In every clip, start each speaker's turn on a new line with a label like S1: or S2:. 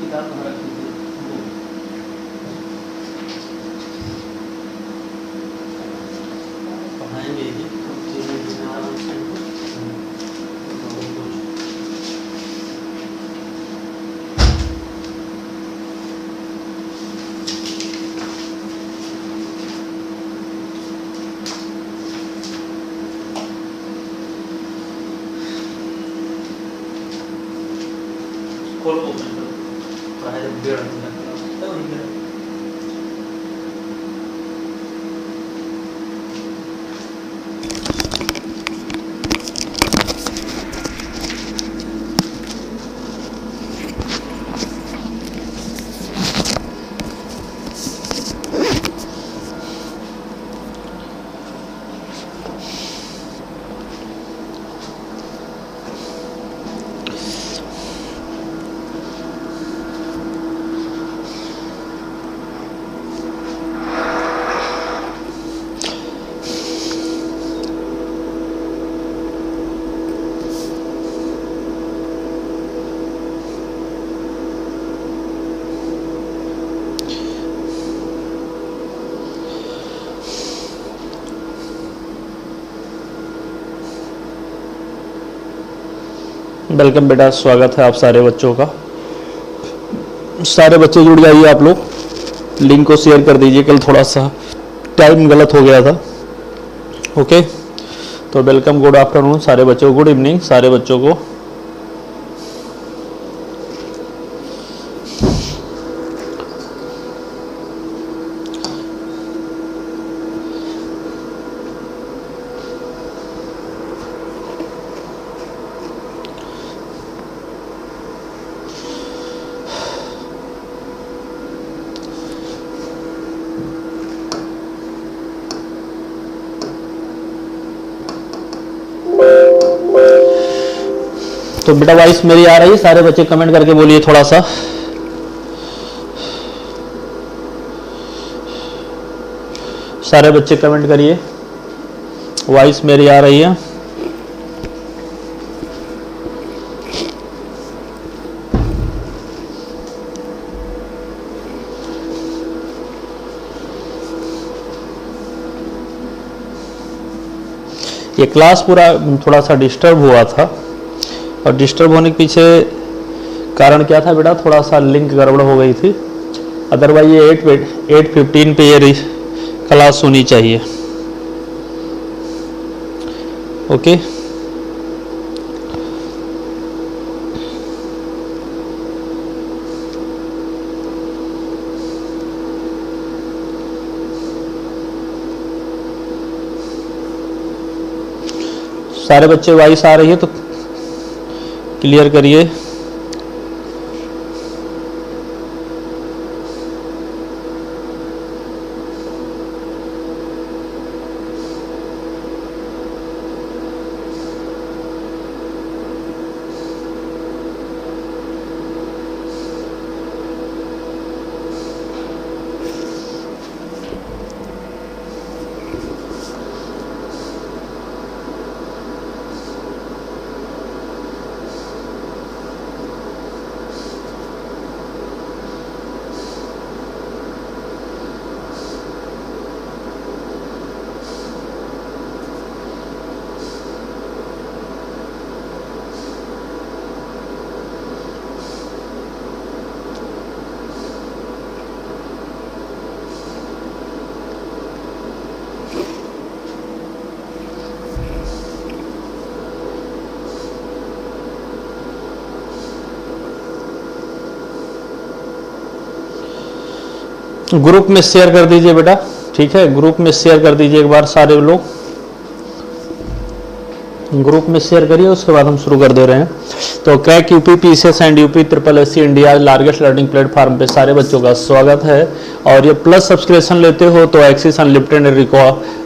S1: किताब कहाँ रखी थी वो? पढ़ाएंगे ही खोलो ओपन करो, पढ़ाई जब डेढ़ घंटा तो वही मेरा वेलकम बेटा, स्वागत है आप सारे बच्चों का। सारे बच्चे जुड़ जाइए आप लोग, लिंक को शेयर कर दीजिए। कल थोड़ा सा टाइम गलत हो गया था। ओके, तो वेलकम, गुड आफ्टरनून सारे बच्चों, गुड इवनिंग सारे बच्चों को। तो बेटा वॉइस मेरी आ रही है? सारे बच्चे कमेंट करके बोलिए थोड़ा सा। सारे बच्चे कमेंट करिए, वॉइस मेरी आ रही है? ये क्लास पूरा थोड़ा सा डिस्टर्ब हुआ था, और डिस्टर्ब होने के पीछे कारण क्या था बेटा? थोड़ा सा लिंक गड़बड़ हो गई थी। अदरवाइज ये 8:15 पे ये क्लास होनी चाहिए। ओके, सारे बच्चे वॉइस आ रही है तो क्लियर करिए। ग्रुप में शेयर कर दीजिए बेटा, ठीक है? ग्रुप में शेयर कर दीजिए एक बार सारे लोग, ग्रुप में शेयर करिए, उसके बाद हम शुरू कर दे रहे हैं। तो crack UP PCS and UP triple SC India largest learning platform पे सारे बच्चों का स्वागत है। और ये प्लस सब्सक्रिप्शन लेते हो तो axis unlimited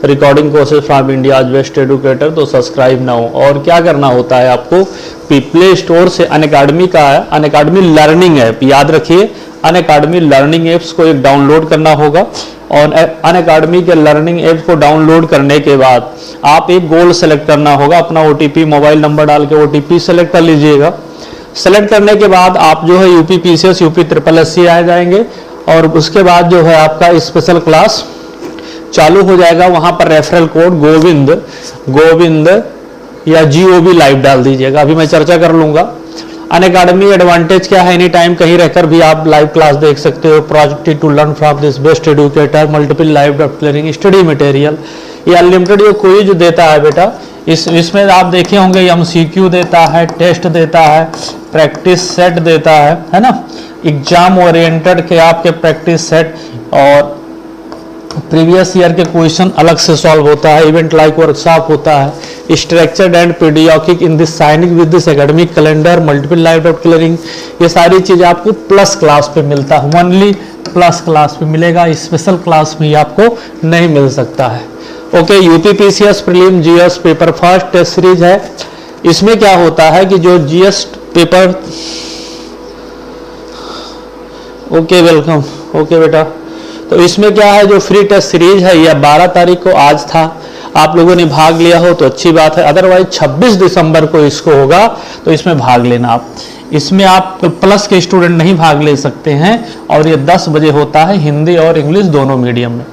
S1: recording courses from India best educator, तो सब्सक्राइब नाउ। और क्या करना होता है आपको? प्ले स्टोर से अनअकैडमी का अनअकैडमी लर्निंग ऐप, याद रखिए अनअकैडमी लर्निंग एप्स को एक डाउनलोड करना होगा। और अनअकैडमी के लर्निंग ऐप को डाउनलोड करने के बाद आप एक गोल सेलेक्ट करना होगा, अपना ओटीपी मोबाइल नंबर डाल के ओटीपी सेलेक्ट कर लीजिएगा। सेलेक्ट करने के बाद आप जो है UP PCS UP triple SC आ जाएंगे और उसके बाद जो है आपका स्पेशल क्लास चालू हो जाएगा। वहां पर रेफरल कोड गोविंद या GOV लाइव डाल दीजिएगा। अभी मैं चर्चा कर लूंगा। अनअकैडमी एडवांटेज क्या है, एनी टाइम कहीं रहकर भी आप लाइव क्लास देख सकते हो। Projected to learn from this best educator, multiple live clearing study material, ये अनलिमिटेड जो क्विज देता है बेटा, इसमें आप देखे होंगे MCQ देता है, टेस्ट देता है, प्रैक्टिस सेट देता है ना, एग्जाम ओरिएंटेड के आपके प्रैक्टिस सेट और प्रीवियस ईयर के क्वेश्चन अलग से सॉल्व होता है, इवेंट लाइक वर्कशॉप होता है, structured and periodic in this signing with this academic calendar, multiple live doubt clearing, ये सारी चीजें आपको प्लस क्लास पे मिलता है, ओनली प्लस क्लास पे मिलेगा, स्पेशल क्लास में आपको नहीं मिल सकता है। Okay, UP PCS prelim GS paper first test series है। इसमें क्या होता है कि जो GS paper, okay welcome, okay बेटा, तो इसमें क्या है जो फ्री टेस्ट सीरीज है यह 12 तारीख को आज था, आप लोगों ने भाग लिया हो तो अच्छी बात है, अदरवाइज 26 दिसंबर को इसको होगा तो इसमें भाग लेना आप। इसमें आप प्लस के स्टूडेंट नहीं भाग ले सकते हैं और ये 10 बजे होता है, हिंदी और इंग्लिश दोनों मीडियम में।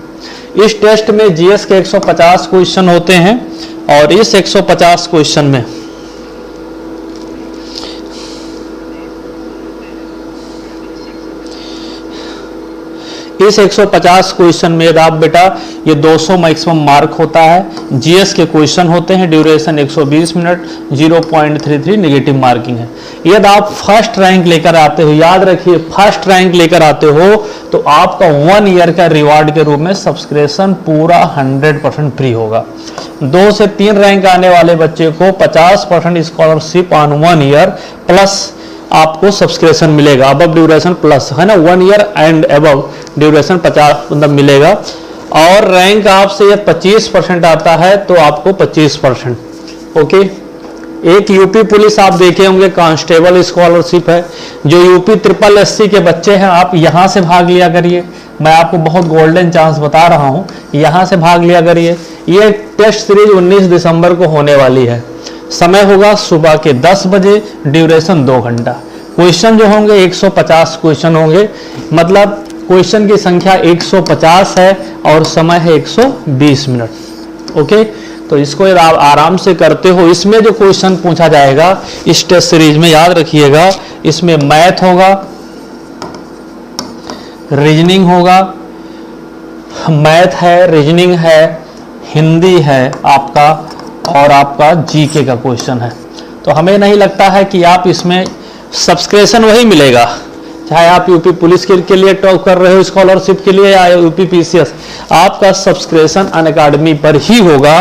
S1: इस टेस्ट में जीएस के 150 क्वेश्चन होते हैं और इस 150 क्वेश्चन में इस 150 क्वेश्चन में आप बेटा ये 200 मैक्सिमम मार्क होता है। जीएस के क्वेश्चन होते हैं, ड्यूरेशन 120 मिनट, 0.33 नेगेटिव मार्किंग है। यदि आप फर्स्ट रैंक लेकर आते हो, याद रखिए फर्स्ट रैंक लेकर आते हो तो आपका 1 ईयर का रिवार्ड के रूप में सब्सक्रिप्शन पूरा 100% फ्री होगा। 2 से 3 रैंक आने वाले बच्चे को 50% स्कॉलरशिप ऑन 1 ईयर प्लस आपको सब्सक्रिप्शन मिलेगा, अबव ड्यूरेशन प्लस है ना, 1 ईयर एंड अबव ड्यूरेशन 50 मतलब मिलेगा। और रैंक आपसे ये 25% आता है तो आपको 25%। ओके, एक यूपी पुलिस आप देखे होंगे कांस्टेबल स्कॉलरशिप है, जो यूपी ट्रिपल एससी के बच्चे हैं आप यहां से भाग लिया करिए। मैं आपको बहुत गोल्डन चांस बता रहा हूं, यहां से भाग लिया करिए। ये टेस्ट सीरीज 19 दिसंबर को होने वाली है। समय होगा सुबह के 10 बजे, ड्यूरेशन 2 घंटा। क्वेश्चन जो होंगे 150 क्वेश्चन होंगे, मतलब क्वेश्चन की संख्या 150 है और समय है 120 मिनट। ओके, तो इसको आप आराम से करते हो। इसमें जो क्वेश्चन पूछा जाएगा इस टेस्ट सीरीज में याद रखिएगा, इसमें मैथ होगा, रीजनिंग होगा, मैथ है, रीजनिंग है, हिंदी है आपका और आपका जीके का क्वेश्चन है। तो हमें नहीं लगता है कि आप इसमें सब्सक्रिप्शन वही मिलेगा, चाहे आप यूपी पुलिस के लिए टॉप कर रहे हो स्कॉलरशिप के लिए या यूपी पीसीएस, आपका सब्सक्रिप्शन अनअकैडमी पर ही होगा।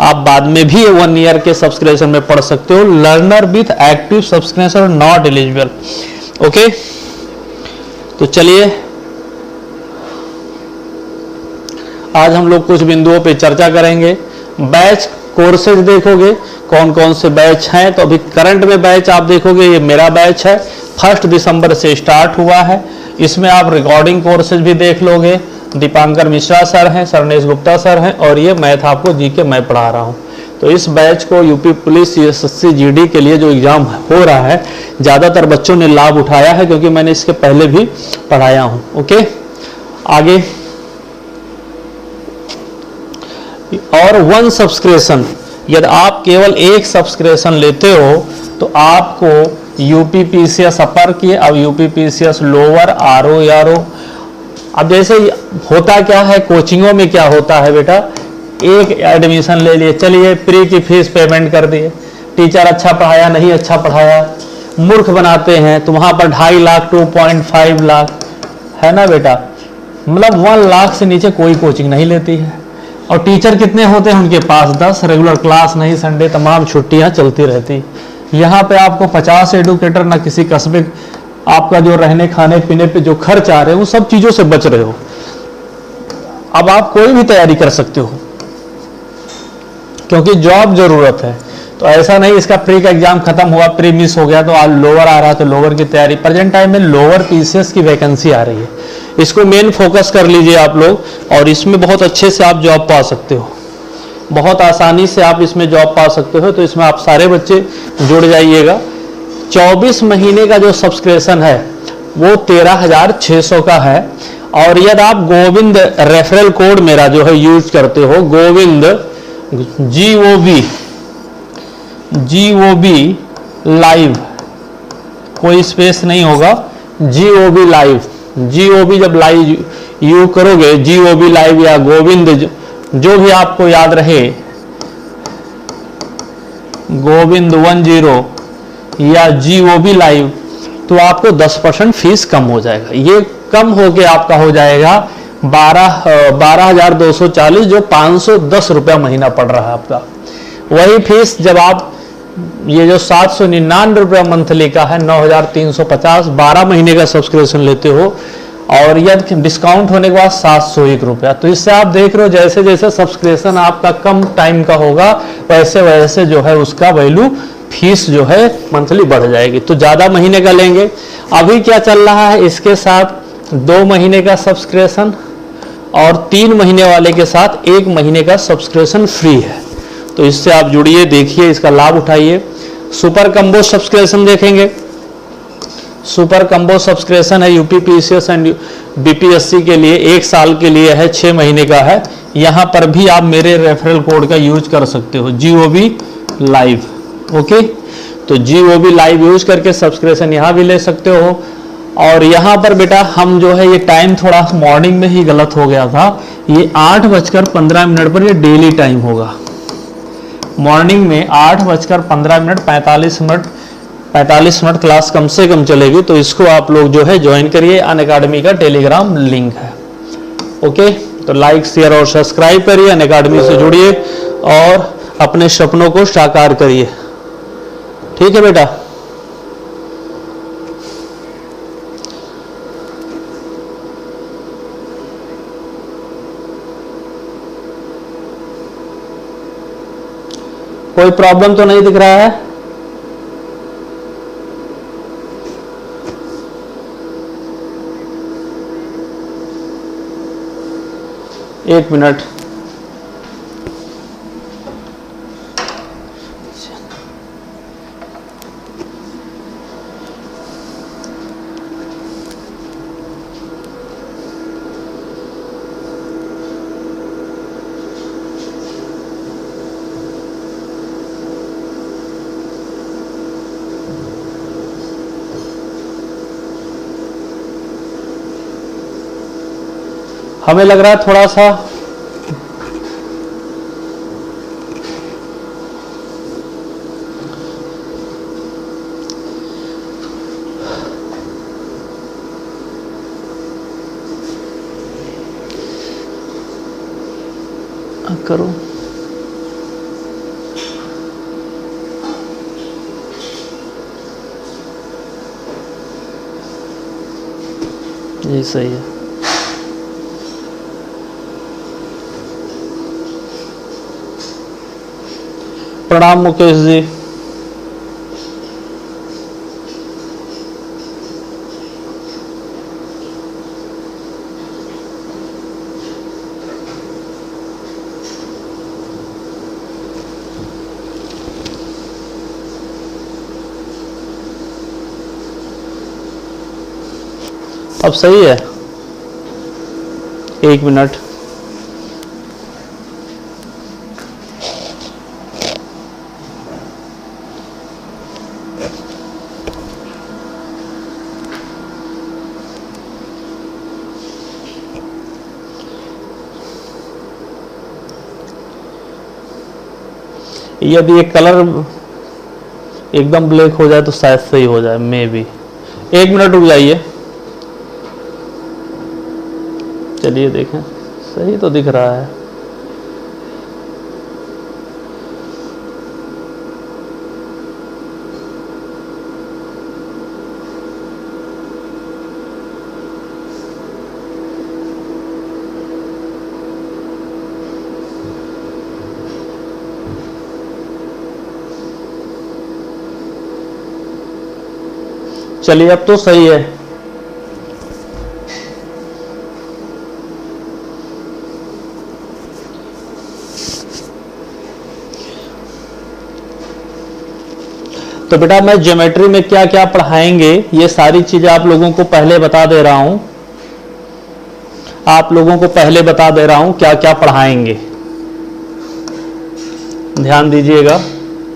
S1: आप बाद में भी 1 ईयर के सब्सक्रिप्शन में पढ़ सकते हो। Learner with active subscription not eligible. Okay, तो चलिए आज हम लोग कुछ बिंदुओं पे चर्चा करेंगे। बैच कोर्सेज देखोगे कौन कौन से बैच हैं, तो अभी करंट में बैच आप देखोगे, ये मेरा बैच है, 1 दिसंबर से स्टार्ट हुआ है। इसमें आप रिकॉर्डिंग कोर्सेज भी देख लोगे। दीपांकर मिश्रा सर हैं, सरनेश गुप्ता सर हैं और ये मैथ आपको जीके मैं पढ़ा रहा हूँ। तो इस बैच को यूपी पुलिस एसएससी जीडी के लिए जो एग्जाम हो रहा है ज़्यादातर बच्चों ने लाभ उठाया है, क्योंकि मैंने इसके पहले भी पढ़ाया हूँ। ओके, आगे और 1 सब्सक्रिप्शन, यदि आप केवल 1 सब्सक्रिप्शन लेते हो तो आपको यूपी पीसीएस अपर की, अब यूपी पीसीएस लोअर, आरओ यारो। अब जैसे होता क्या है कोचिंगों में, क्या होता है बेटा, एक एडमिशन ले लिए, चलिए प्री की फीस पेमेंट कर दिए, टीचर अच्छा पढ़ाया नहीं अच्छा पढ़ाया, मूर्ख बनाते हैं। तो वहाँ पर 2.5 लाख 2.5 लाख है ना बेटा, मतलब 1 लाख से नीचे कोई कोचिंग नहीं लेती है। और टीचर कितने होते हैं उनके पास, 10, रेगुलर क्लास नहीं, संडे तमाम छुट्टियां चलती रहती। यहाँ पे आपको 50 एडुकेटर, ना किसी कस्बे, आपका जो रहने खाने पीने पे जो खर्च आ रहे हो, उन सब चीजों से बच रहे हो। अब आप कोई भी तैयारी कर सकते हो, क्योंकि जॉब जरूरत है। तो ऐसा नहीं इसका प्री का एग्जाम खत्म हुआ, प्री मिस हो गया तो आज लोअर आ रहा, तो लोअर की तैयारी। प्रेजेंट टाइम में लोअर पीसीएस की वैकेंसी आ रही है, इसको मेन फोकस कर लीजिए आप लोग, और इसमें बहुत अच्छे से आप जॉब पा सकते हो, बहुत आसानी से आप इसमें जॉब पा सकते हो। तो इसमें आप सारे बच्चे जुड़ जाइएगा। 24 महीने का जो सब्सक्रिप्शन है वो 13,600 का है। और यदि आप गोविंद रेफरल कोड मेरा जो है यूज करते हो, गोविंद GOV लाइव, कोई स्पेस नहीं होगा, GOV लाइव, GOV जब लाइव यू करोगे, GOV लाइव या गोविंद जो भी आपको याद रहे, गोविंद 10 या GOV लाइव, तो आपको 10% फीस कम हो जाएगा। ये कम होके आपका हो जाएगा 12,240, जो 510 रुपया महीना पड़ रहा है आपका। वही फीस जब आप ये जो 799 रुपया मंथली का है, 9,350, 12 महीने का सब्सक्रिप्शन लेते हो, और यदि डिस्काउंट होने के बाद 701 रुपया। तो इससे आप देख रहे हो जैसे जैसे सब्सक्रिप्शन आपका कम टाइम का होगा वैसे वैसे जो है उसका वैल्यू, फीस जो है मंथली बढ़ जाएगी। तो ज़्यादा महीने का लेंगे। अभी क्या चल रहा है, इसके साथ 2 महीने का सब्सक्रिप्शन और 3 महीने वाले के साथ 1 महीने का सब्सक्रिप्शन फ्री है। तो इससे आप जुड़िए, देखिए, इसका लाभ उठाइए। सुपर कम्बो सब्सक्रिप्शन देखेंगे। सुपर कम्बो सब्सक्रिप्शन है UPPCS एंड BPSC के लिए, 1 साल के लिए है, 6 महीने का है। यहाँ पर भी आप मेरे रेफरल कोड का यूज कर सकते हो, GOV लाइव। ओके, तो GOV लाइव यूज करके सब्सक्रिप्शन यहाँ भी ले सकते हो। और यहाँ पर बेटा हम जो है, ये टाइम थोड़ा मॉर्निंग में ही गलत हो गया था, ये 8:15 पर ये डेली टाइम होगा। मॉर्निंग में 8:15 45 मिनट क्लास कम से कम चलेगी। तो इसको आप लोग जो है ज्वाइन करिए, अनअकैडमी का टेलीग्राम लिंक है। ओके, तो लाइक, शेयर और सब्सक्राइब करिए, अनअकैडमी से जुड़िए और अपने सपनों को साकार करिए। ठीक है बेटा। कोई प्रॉब्लम तो नहीं दिख रहा है? एक मिनट। हमें लग रहा है थोड़ा सा करो। ये सही है। प्रणाम मुकेश जी। अब सही है। 1 मिनट। यदि ये कलर एकदम ब्लैक हो जाए तो शायद सही हो जाए, मे बी। 1 मिनट रुक जाइए। चलिए देखें, सही तो दिख रहा है। चलिए अब तो सही है। तो बेटा मैं ज्योमेट्री में क्या क्या पढ़ाएंगे ये सारी चीजें आप लोगों को पहले बता दे रहा हूं, आप लोगों को पहले बता दे रहा हूं क्या क्या पढ़ाएंगे। ध्यान दीजिएगा,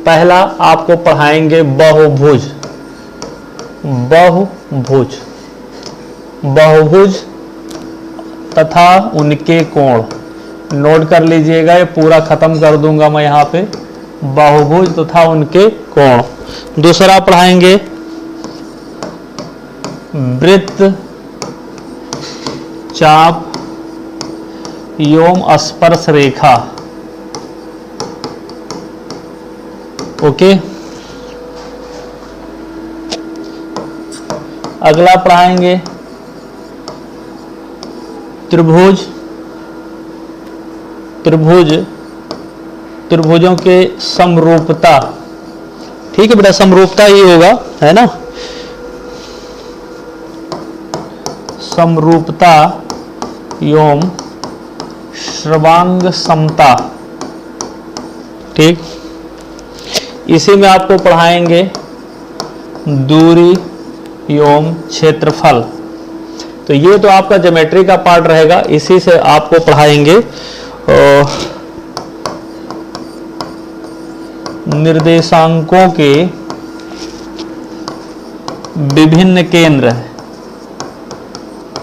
S1: पहला आपको पढ़ाएंगे बहुभुज, बहुभुज, बहुभुज तथा उनके कोण। नोट कर लीजिएगा, ये पूरा खत्म कर दूंगा मैं यहाँ पे, बहुभुज तथा उनके कोण। दूसरा पढ़ाएंगे वृत्त, चाप एवं स्पर्श रेखा। ओके, अगला पढ़ाएंगे त्रिभुज, त्रिभुज, त्रिभुजों के समरूपता। ठीक है बेटा, समरूपता ही होगा, है ना, समरूपता एवं सर्वांग समता। ठीक, इसी में आपको पढ़ाएंगे दूरी एवं क्षेत्रफल। तो ये तो आपका ज्योमेट्री का पार्ट रहेगा, इसी से आपको पढ़ाएंगे निर्देशांकों के विभिन्न केंद्र,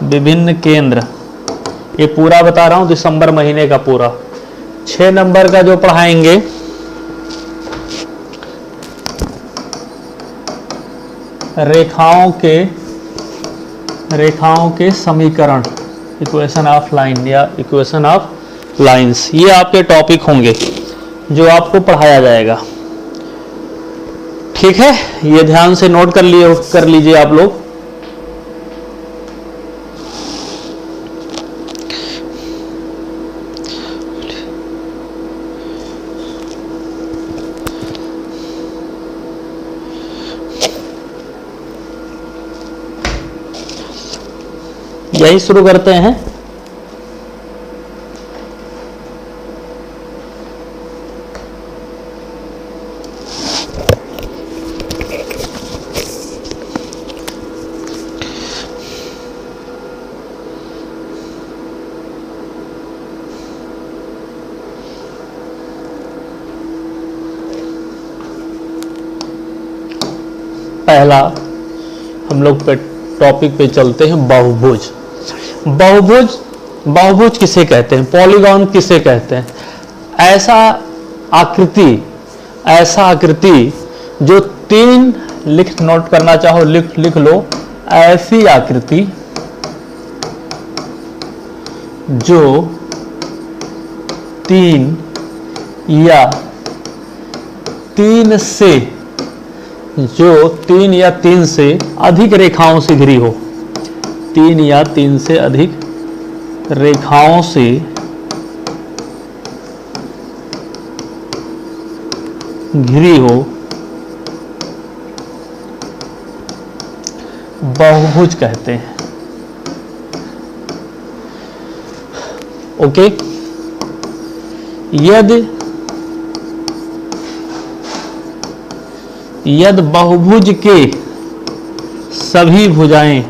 S1: विभिन्न केंद्र। ये पूरा बता रहा हूं दिसंबर महीने का पूरा। 6 नंबर का जो पढ़ाएंगे रेखाओं के समीकरण, इक्वेशन ऑफ लाइन या इक्वेशन ऑफ लाइंस। ये आपके टॉपिक होंगे जो आपको पढ़ाया जाएगा। ठीक है, ये ध्यान से नोट कर लीजिए आप लोग। यही शुरू करते हैं। पहला हम लोग पे टॉपिक पे चलते हैं बहुभुज। बहुभुज, बहुभुज किसे कहते हैं, पॉलीगॉन किसे कहते हैं? ऐसा आकृति जो 3, नोट करना चाहो लिख लो, ऐसी आकृति जो 3 या 3 से अधिक रेखाओं से घिरी हो, 3 या 3 से अधिक रेखाओं से घिरी हो, बहुभुज कहते हैं। ओके, यदि बहुभुज के सभी भुजाएं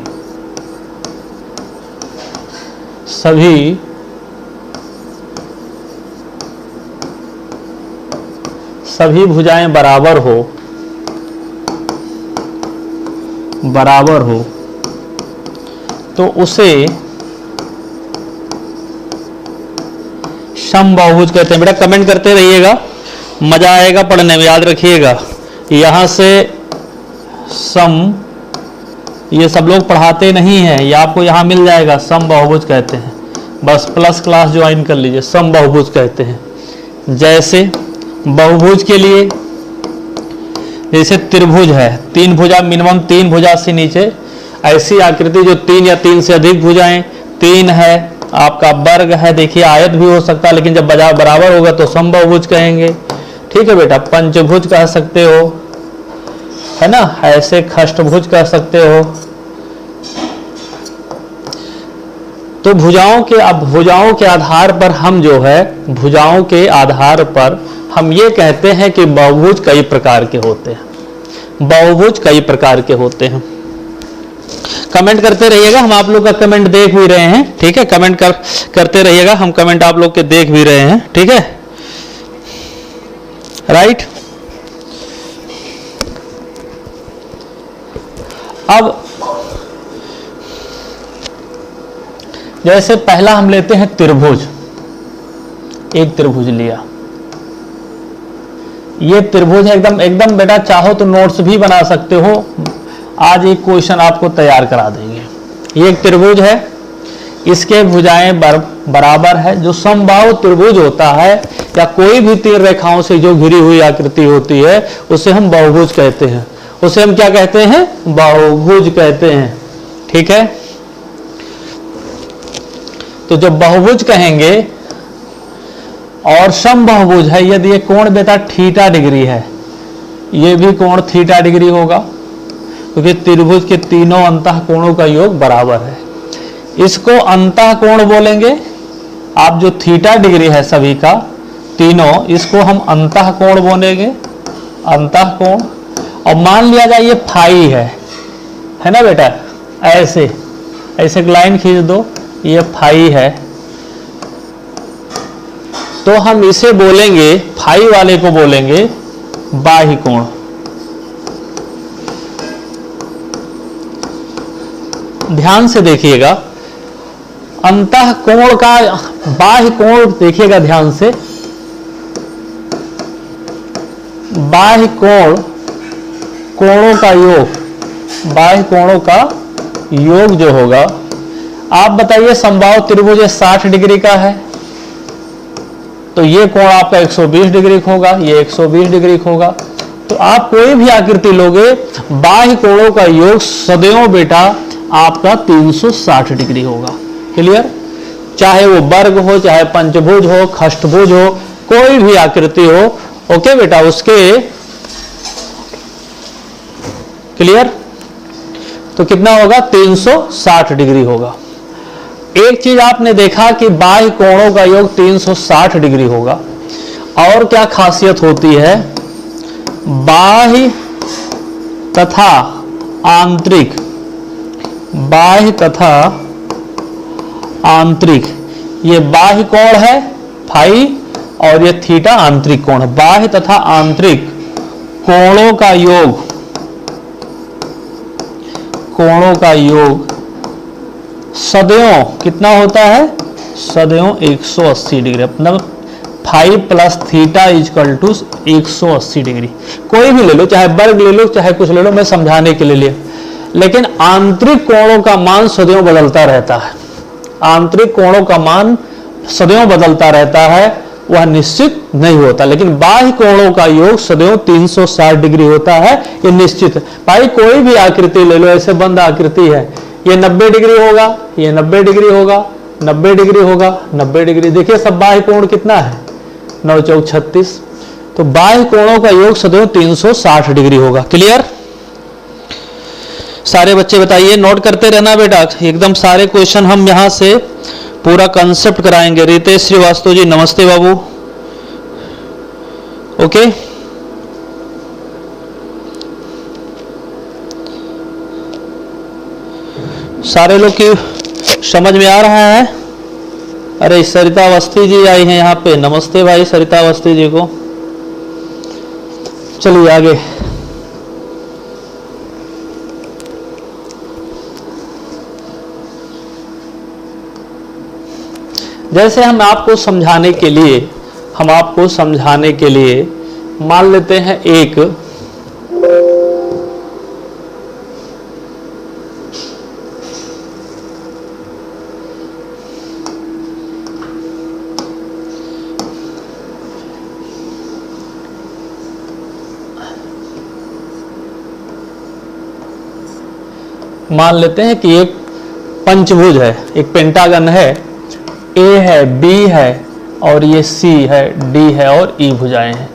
S1: सभी भुजाएं बराबर हो तो उसे समबाहुभुज कहते हैं। बेटा कमेंट करते रहिएगा, मजा आएगा पढ़ने में, याद रखिएगा। यहां से सम, ये सब लोग पढ़ाते नहीं हैं, ये आपको यहां मिल जाएगा, समबाहुभुज कहते हैं। बस प्लस क्लास ज्वाइन कर लीजिए, समबाहुभुज कहते हैं। जैसे बहुभुज के लिए, जैसे त्रिभुज है, 3 भुजा, मिनिमम 3 भुजा से नीचे, ऐसी आकृति जो 3 या 3 से अधिक भुजाएं, 3 है आपका वर्ग है, देखिए आयत भी हो सकता है, लेकिन जब बराबर होगा तो समबाहुभुज कहेंगे। ठीक है बेटा, पंचभुज कह सकते हो, है ना, ऐसे खष्टभुज कह सकते हो। तो भुजाओं के आधार पर हम जो है, भुजाओं के आधार पर हम ये कहते हैं कि बहुभुज कई प्रकार के होते हैं। बहुभुज कई प्रकार के होते हैं। कमेंट करते रहिएगा, हम आप लोग का कमेंट देख भी रहे हैं, ठीक है। कमेंट करते रहिएगा, हम कमेंट आप लोग के देख भी रहे हैं, ठीक है, राइट। अब जैसे पहला हम लेते हैं त्रिभुज। एक त्रिभुज लिया, ये त्रिभुज है, एकदम बेटा चाहो तो नोट्स भी बना सकते हो, आज एक क्वेश्चन आपको तैयार करा देंगे। ये एक त्रिभुज है, इसके भुजाएं बराबर है। जो समबाहु त्रिभुज होता है या कोई भी तीन रेखाओं से जो घिरी हुई आकृति होती है उसे हम बहुभुज कहते हैं। उसे हम क्या कहते हैं? बहुभुज कहते हैं, ठीक है। तो जब बहुभुज कहेंगे और समबाहुभुज है, यदि ये कोण बेटा थीटा डिग्री है, ये भी कोण थीटा डिग्री होगा, क्योंकि त्रिभुज के तीनों अंतः कोणों का योग बराबर है। इसको अंतः कोण बोलेंगे। आप जो थीटा डिग्री है सभी का तीनों, इसको हम अंतः कोण बोलेंगे, अंतः कोण। और मान लिया जाए ये फाई है ना बेटा, ऐसे ऐसे लाइन खींच दो, ये फाई है, तो हम इसे बोलेंगे, फाई वाले को बोलेंगे बाह्य कोण। ध्यान से देखिएगा, अंतः कोण का बाह्य कोण देखिएगा ध्यान से। बाह्य कोण, कोणों का योग, बाह्य कोणों का योग जो होगा, आप बताइए समबाहु त्रिभुज 60 डिग्री का है, तो ये कोण आपका 120 डिग्री होगा, ये 120 डिग्री होगा। तो आप कोई भी आकृति लोगे, बाह्य कोणों का योग सदैव बेटा आपका 360 डिग्री होगा। क्लियर? चाहे वो वर्ग हो, चाहे पंचभुज हो, खष्टभुज हो, कोई भी आकृति हो, ओके बेटा, उसके क्लियर। तो कितना होगा? 360 डिग्री होगा। एक चीज आपने देखा कि बाह्य कोणों का योग 360 डिग्री होगा। और क्या खासियत होती है? बाह्य तथा आंतरिक, बाह्य तथा आंतरिक, ये बाह्य कोण है फाई और ये थीटा आंतरिक कोण है। बाह्य तथा आंतरिक कोणों का योग, कोणों का योग सदैव कितना होता है? सदैव 180 डिग्री। मतलब 5 plus theta equal to 180 degree. कोई भी ले लो, चाहे वर्ग ले लो, चाहे कुछ ले लो, मैं समझाने के लिए लिया। लेकिन आंतरिक कोणों का मान सदैव बदलता रहता है। आंतरिक कोणों का मान सदैव बदलता रहता है, वह निश्चित नहीं होता। लेकिन बाह्य कोणों का योग सदैव 360 डिग्री होता है, ये निश्चित है। भाई कोई भी आकृति ले लो, ऐसे बंद आकृति है, ये 90 डिग्री होगा, ये 90 डिग्री होगा, 90 डिग्री होगा, 90 डिग्री। देखिए सब बाह्य कोण कितना है? 9 चौक 36। तो बाह्य कोणों का योग सदैव 360 डिग्री होगा। क्लियर? सारे बच्चे बताइए, नोट करते रहना बेटा, एकदम सारे क्वेश्चन हम यहां से पूरा कंसेप्ट कराएंगे। रितेश श्रीवास्तव जी नमस्ते बाबू, ओके। सारे लोग की समझ में आ रहा है? अरे सरिता अवस्थी जी आई हैं यहाँ पे, नमस्ते भाई सरिता अवस्थी जी को। चलिए आगे। जैसे हम आपको समझाने के लिए मान लेते हैं एक मान लेते हैं कि एक पंचभुज है, एक पेंटागन है, ए है, बी है और ये सी है, डी है और ई भुजाएं हैं।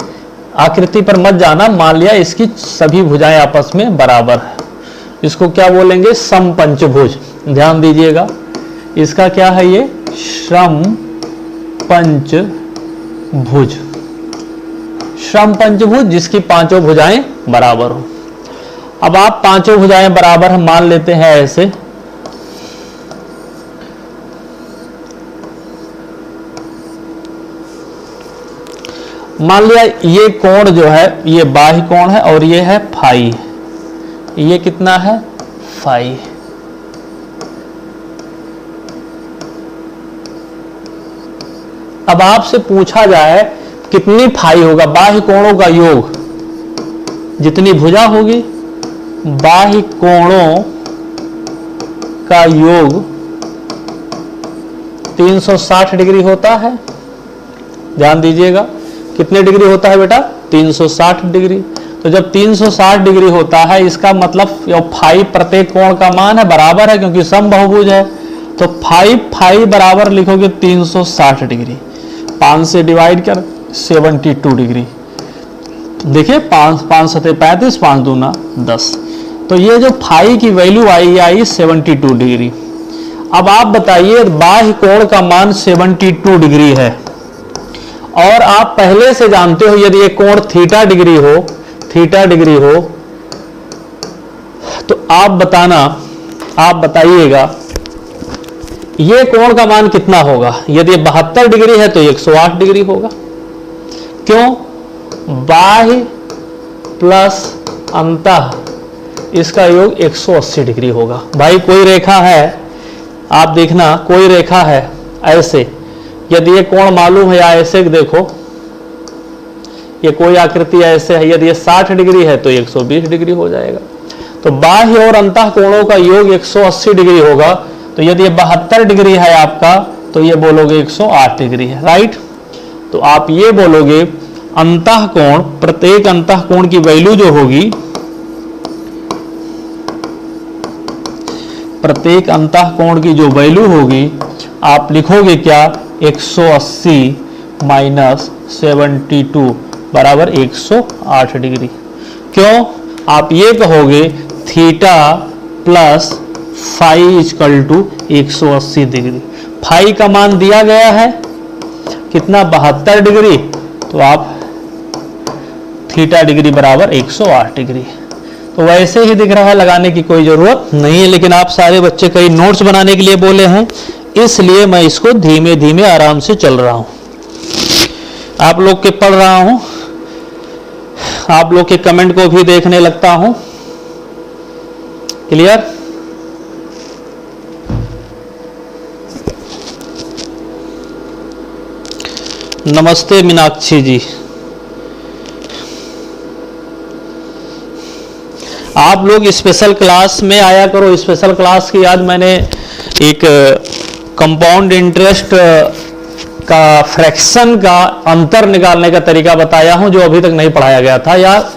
S1: आकृति पर मत जाना, मान लिया इसकी सभी भुजाएं आपस में बराबर है, इसको क्या बोलेंगे? समपंचभुज। ध्यान दीजिएगा, इसका क्या है? ये समपंचभुज, समपंचभुज जिसकी पांचों भुजाएं बराबर हो। अब आप पांचों भुजाएं बराबर हम मान लेते हैं ऐसे, मान लिया ये कोण जो है ये बाह्य कोण है और ये है फाई, ये कितना है फाई। अब आपसे पूछा जाए कितनी फाई होगा, बाह्य कोणों का योग, जितनी भुजा होगी बाह्य कोणों का योग 360 डिग्री होता है। ध्यान दीजिएगा कितने डिग्री होता है बेटा, 360 डिग्री। तो जब 360 डिग्री होता है इसका मतलब फाई प्रत्येक कोण का मान है बराबर है, क्योंकि समबाहुभुज है। तो फाई बराबर लिखोगे 360 डिग्री, 5 से डिवाइड कर 72 डिग्री। देखिए 5 सते 35, 5 दूना 10। तो ये जो फाई की वैल्यू आई 72 डिग्री। अब आप बताइए बाह्य कोण का मान 72 डिग्री है और आप पहले से जानते हो यदि ये कोण थीटा डिग्री हो तो आप बताइएगा ये कोण का मान कितना होगा। यदि 72 डिग्री है तो 108 डिग्री होगा। क्यों? बाह्य प्लस अंतः इसका योग 180 डिग्री होगा। भाई कोई रेखा है, आप देखना कोई रेखा है ऐसे, यदि ये कोण मालूम है या ऐसे देखो ये कोई आकृति ऐसे है, यदि ये 60 डिग्री है तो 120 डिग्री हो जाएगा। तो बाह्य और अंतः कोणों का योग 180 डिग्री होगा। तो यदि ये 72 डिग्री है आपका तो ये बोलोगे 108 डिग्री है, राइट। तो आप ये बोलोगे अंतः कोण, प्रत्येक अंतः कोण की वैल्यू जो होगी, प्रत्येक अंतः कोण की जो वैल्यू होगी आप लिखोगे क्या, 180 माइनस 72 बराबर 108 डिग्री। क्यों? आप ये कहोगे theta plus phi equal to 180 degree. Phi का मान दिया गया है कितना, 72 डिग्री, तो आप थीटा डिग्री बराबर 108 डिग्री। तो वैसे ही दिख रहा है, लगाने की कोई जरूरत नहीं है। लेकिन आप सारे बच्चे कई नोट्स बनाने के लिए बोले हैं, इसलिए मैं इसको धीमे धीमे आराम से चल रहा हूं, आप लोग के पढ़ रहा हूं, आप लोग के कमेंट को भी देखने लगता हूं। क्लियर? नमस्ते मीनाक्षी जी। आप लोग स्पेशल क्लास में आया करो। स्पेशल क्लास की आज मैंने एक कंपाउंड इंटरेस्ट का फ्रैक्शन का अंतर निकालने का तरीका बताया हूं, जो अभी तक नहीं पढ़ाया गया था, या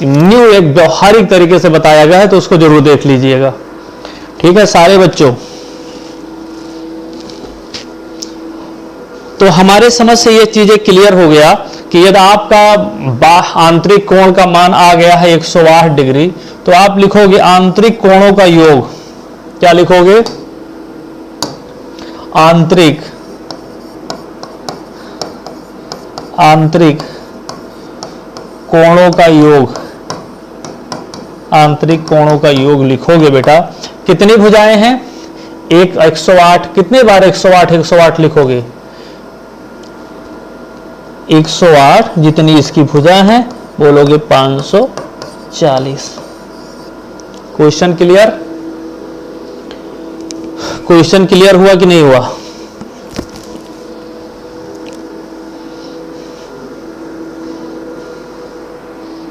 S1: न्यू एक व्यवहारिक तरीके से बताया गया है, तो उसको जरूर देख लीजिएगा। ठीक है सारे बच्चों? तो हमारे समझ से ये चीजें क्लियर हो गया कि यदि आपका आंतरिक कोण का मान आ गया है 108 डिग्री, तो आप लिखोगे आंतरिक कोणों का योग। क्या लिखोगे? आंतरिक कोणों का योग, आंतरिक कोणों का योग लिखोगे बेटा। कितनी भुजाएं हैं? 108। कितने बार 108 लिखोगे? 108 जितनी इसकी भुजा है बोलोगे 540। Question clear? क्वेश्चन क्लियर हुआ कि नहीं हुआ?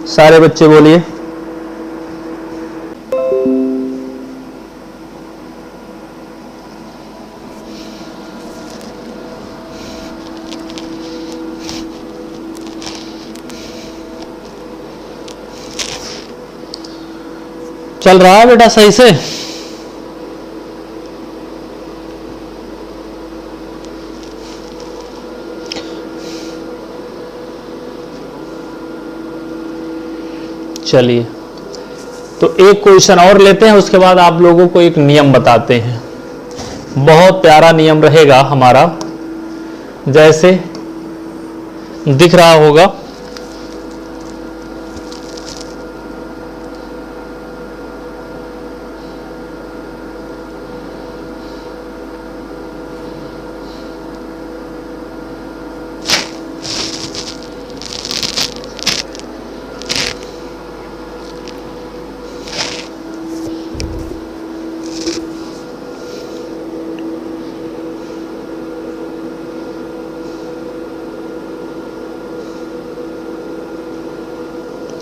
S1: सारे बच्चे बोलिए। चल रहा है बेटा सही से? चलिए तो एक क्वेश्चन और लेते हैं, उसके बाद आप लोगों को एक नियम बताते हैं। बहुत प्यारा नियम रहेगा हमारा, जैसे दिख रहा होगा।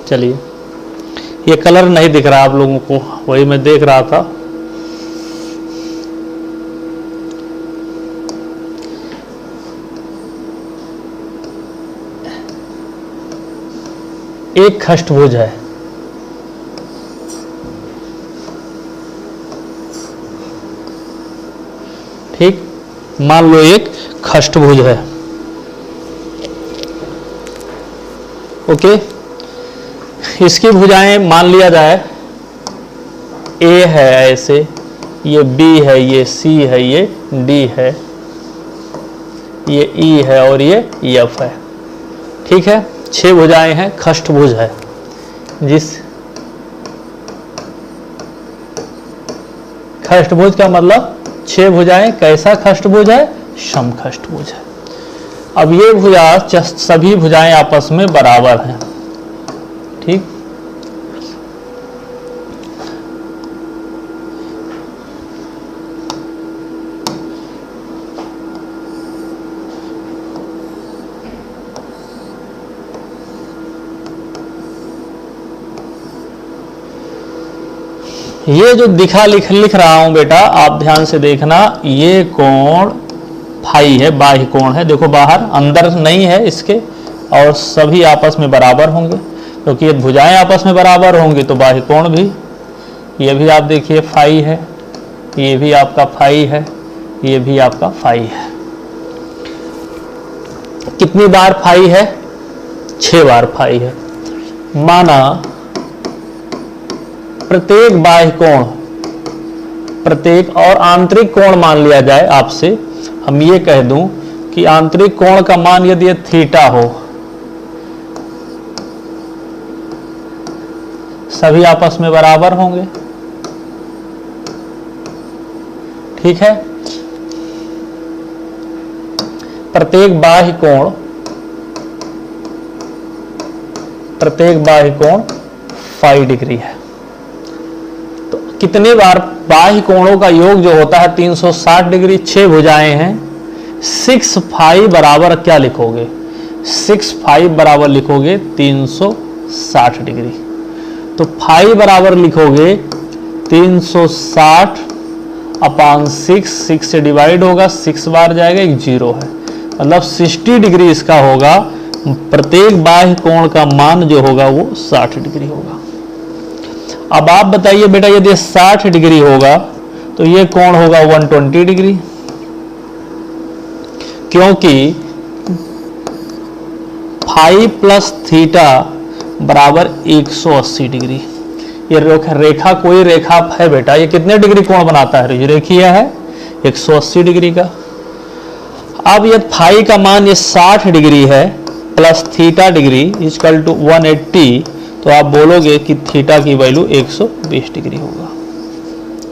S1: चलिए, ये कलर नहीं दिख रहा आप लोगों को, वही मैं देख रहा था। एक खष्टभुज है, ठीक, मान लो एक खष्टभुज है। ओके, इसकी भुजाएं मान लिया जाए ए है ऐसे, ये बी है, ये सी है, ये डी है, ये ई है और ये एफ है। ठीक है, 6 भुजाएं हैं, खष्टभुज है। जिस खष्टभुज का मतलब 6 भुजाएं, कैसा खष्टभुज है? समखष्टभुज है। अब ये भुजा, सभी भुजाएं आपस में बराबर हैं, ठीक। ये जो लिख रहा हूं बेटा, आप ध्यान से देखना, ये कोण फाई है, बाह्य कोण है, देखो बाहर, अंदर नहीं है इसके, और सभी आपस में बराबर होंगे, क्योंकि ये भुजाएं आपस में बराबर होंगी तो बाह्य कोण भी, ये भी आप देखिए फाई है, ये भी आपका फाई है, ये भी आपका फाई है। कितनी बार फाई है? 6 बार फाई है। माना प्रत्येक बाह्य कोण, प्रत्येक और आंतरिक कोण मान लिया जाए आपसे, हम ये कह दूं कि आंतरिक कोण का मान यदि थीटा हो, सभी आपस में बराबर होंगे, ठीक है। प्रत्येक बाह्य कोण फाई डिग्री है। तो कितने बार बाह्य कोणों का योग जो होता है 360 डिग्री, 6 भुजाएं हैं, 6 फाई बराबर क्या लिखोगे? 6 फाई बराबर लिखोगे 360 डिग्री। तो फाई बराबर लिखोगे 360 अपान 6 से डिवाइड होगा, 6 बार जाएगा, एक 0 है, मतलब 60 डिग्री इसका होगा। प्रत्येक बाह्य कोण का मान जो होगा वो 60 डिग्री होगा। अब आप बताइए बेटा, यदि 60 डिग्री होगा तो ये कोण होगा 120 डिग्री, क्योंकि फाई प्लस थीटा बराबर 180 डिग्री। ये रेखा कोई रेखा है बेटा, ये कितने डिग्री कोण बनाता है? रेखीय है, 180 डिग्री का। अब ये फाई का मान ये 60 डिग्री है plus theta degree equal to 180, तो आप बोलोगे कि थीटा की वैल्यू 120 डिग्री होगा।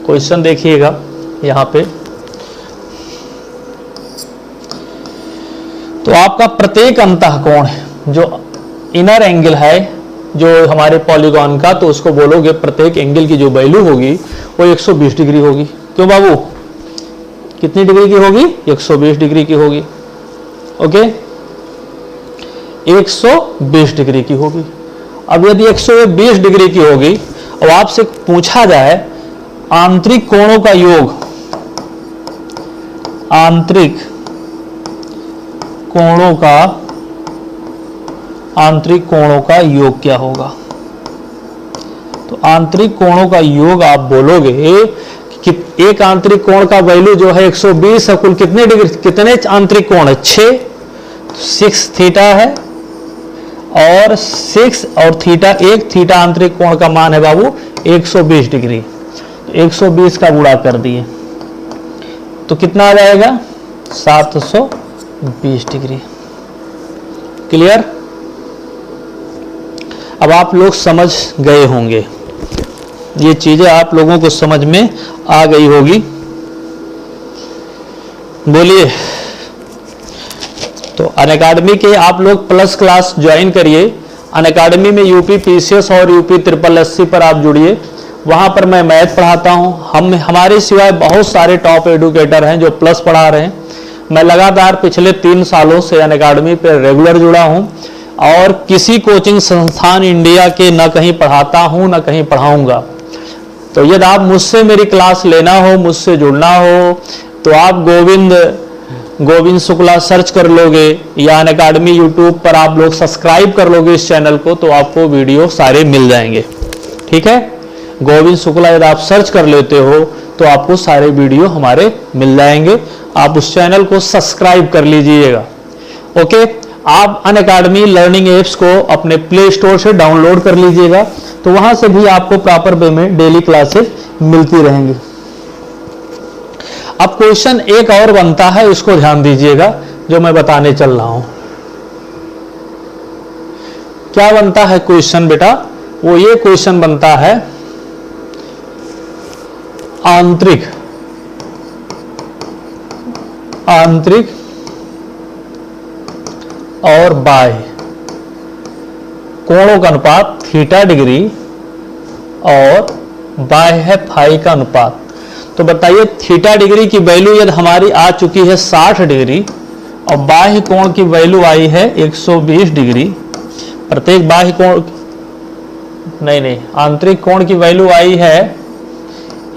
S1: क्वेश्चन देखिएगा यहाँ पे, तो आपका प्रत्येक अंतःकोण जो इनर एंगल है जो हमारे पॉलीगॉन का, तो उसको बोलोगे प्रत्येक एंगल की जो वैल्यू होगी वो 120 डिग्री होगी। क्यों बाबू? कितनी डिग्री की होगी? 120 डिग्री की होगी। ओके, 120 डिग्री की होगी। अब यदि 120 डिग्री की होगी और आपसे पूछा जाए आंतरिक कोणों का योग, आंतरिक कोणों का योग क्या होगा? तो आंतरिक कोणों का योग आप बोलोगे कि एक आंतरिक कोण का वैल्यू जो है 120 है, कुल कितने डिग्री, कितने आंतरिक कोण है? 6 थीटा है, और 6 और थीटा, एक थीटा आंतरिक कोण का मान है बाबू 120 डिग्री। तो 120 का गुणा कर दिए तो कितना आ जाएगा? 720 डिग्री। क्लियर? अब आप लोग समझ गए होंगे, ये चीजें आप लोगों को समझ में आ गई होगी। बोलिए। तो अनअकैडमी के आप लोग प्लस क्लास ज्वाइन करिए। अनअकैडमी में यूपी पीसीएस और यूपी SSSC पर आप जुड़िए, वहां पर मैं मैथ पढ़ाता हूं। हमारे सिवाय बहुत सारे टॉप एडुकेटर हैं जो प्लस पढ़ा रहे हैं। मैं लगातार पिछले 3 सालों से अनअकैडमी पर रेगुलर जुड़ा हूं, और किसी कोचिंग संस्थान इंडिया के न कहीं पढ़ाता हूं न कहीं पढ़ाऊंगा। तो यदि आप मुझसे मेरी क्लास लेना हो, मुझसे जुड़ना हो, तो आप गोविंद शुक्ला सर्च कर लोगे या अनअकैडमी यूट्यूब पर आप लोग सब्सक्राइब कर लोगे इस चैनल को, तो आपको वीडियो सारे मिल जाएंगे। ठीक है, गोविंद शुक्ला यदि आप सर्च कर लेते हो तो आपको सारे वीडियो हमारे मिल जाएंगे। आप उस चैनल को सब्सक्राइब कर लीजिएगा। ओके, आप अनअकैडमी लर्निंग एप्स को अपने प्ले स्टोर से डाउनलोड कर लीजिएगा, तो वहां से भी आपको प्रॉपर वे में डेली क्लासेस मिलती रहेंगी। अब क्वेश्चन एक और बनता है, इसको ध्यान दीजिएगा जो मैं बताने चल रहा हूं। क्या बनता है क्वेश्चन बेटा? वो ये क्वेश्चन बनता है आंतरिक और बाह्य कोणों का अनुपात थीटा डिग्री और बाह्य है फाई का अनुपात। तो बताइए, थीटा डिग्री की वैल्यू यदि हमारी आ चुकी है 60 डिग्री और बाह्य कोण की वैल्यू आई है 120 डिग्री। प्रत्येक बाह्य कोण नहीं आंतरिक कोण की वैल्यू आई है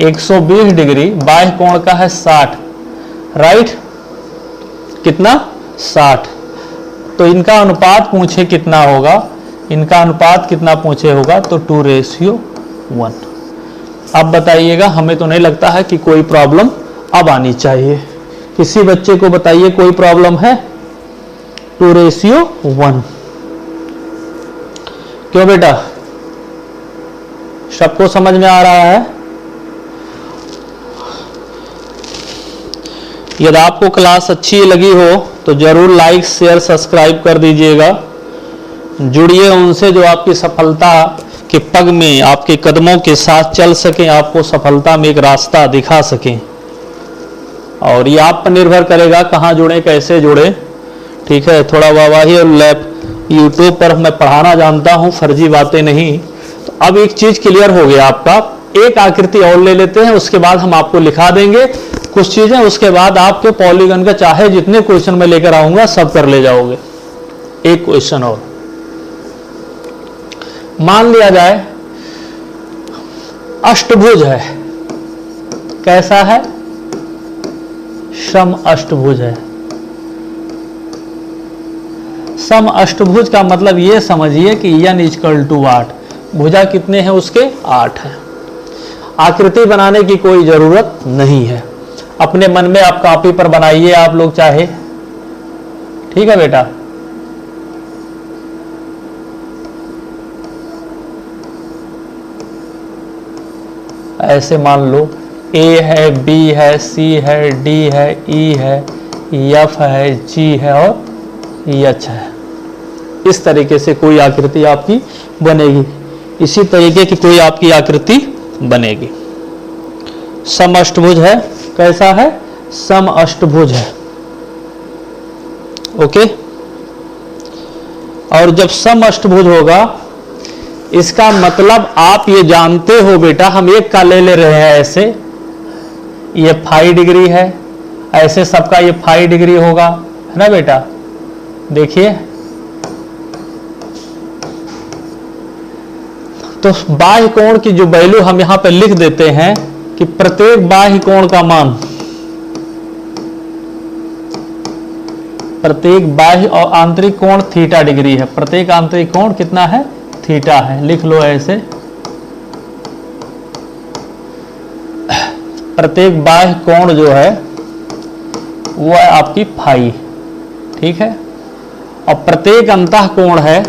S1: 120 डिग्री, बाह्य कोण का है 60, राइट? कितना? 60। तो इनका अनुपात पूछे कितना होगा, इनका अनुपात कितना पूछे होगा, तो 2:1। अब बताइएगा, हमें तो नहीं लगता है कि कोई प्रॉब्लम अब आनी चाहिए। किसी बच्चे को बताइए कोई प्रॉब्लम है? 2:1। क्यों बेटा, सबको समझ में आ रहा है? यदि आपको क्लास अच्छी लगी हो तो जरूर लाइक शेयर सब्सक्राइब कर दीजिएगा। जुड़िए उनसे जो आपकी सफलता के पग में आपके कदमों के साथ चल सकें, आपको सफलता में एक रास्ता दिखा सकें। और ये आप पर निर्भर करेगा कहाँ जुड़े, कैसे जुड़े। ठीक है, थोड़ा वाहवाही और यूट्यूब पर मैं पढ़ाना जानता हूँ, फर्जी बातें नहीं। तो अब एक चीज क्लियर हो गया आपका। एक आकृति और ले लेते हैं, उसके बाद हम आपको लिखा देंगे कुछ चीजें, उसके बाद आपके पॉलीगन का चाहे जितने क्वेश्चन मैं लेकर आऊंगा सब कर ले जाओगे। एक क्वेश्चन और मान लिया जाए अष्टभुज है। कैसा है? सम अष्टभुज है। सम अष्टभुज का मतलब ये समझिए कि n = 8। भुजा कितने हैं उसके? 8 है। आकृति बनाने की कोई जरूरत नहीं है, अपने मन में आप कॉपी पर बनाइए आप लोग चाहे। ठीक है बेटा, ऐसे मान लो A है, B है, C है, D है, E है, F है, G है और H है। इस तरीके से कोई आकृति आपकी बनेगी, इसी तरीके की कोई आपकी आकृति बनेगी। समअष्टभुज है। कैसा है? समअष्टभुज है। ओके, और जब समअष्टभुज होगा इसका मतलब आप ये जानते हो बेटा, हम एक का ले रहे हैं ऐसे, ये 5 डिग्री है, ऐसे सबका ये 5 डिग्री होगा, है ना बेटा? देखिए, तो बाह्य कोण की जो वैल्यू हम यहां पे लिख देते हैं कि प्रत्येक बाह्य कोण का मान, प्रत्येक बाह्य और आंतरिक कोण थीटा डिग्री है। प्रत्येक आंतरिक कोण कितना है? थीटा है। लिख लो ऐसे, प्रत्येक बाह्य कोण जो है वो है आपकी फाई। ठीक है, और प्रत्येक अंतः कोण है,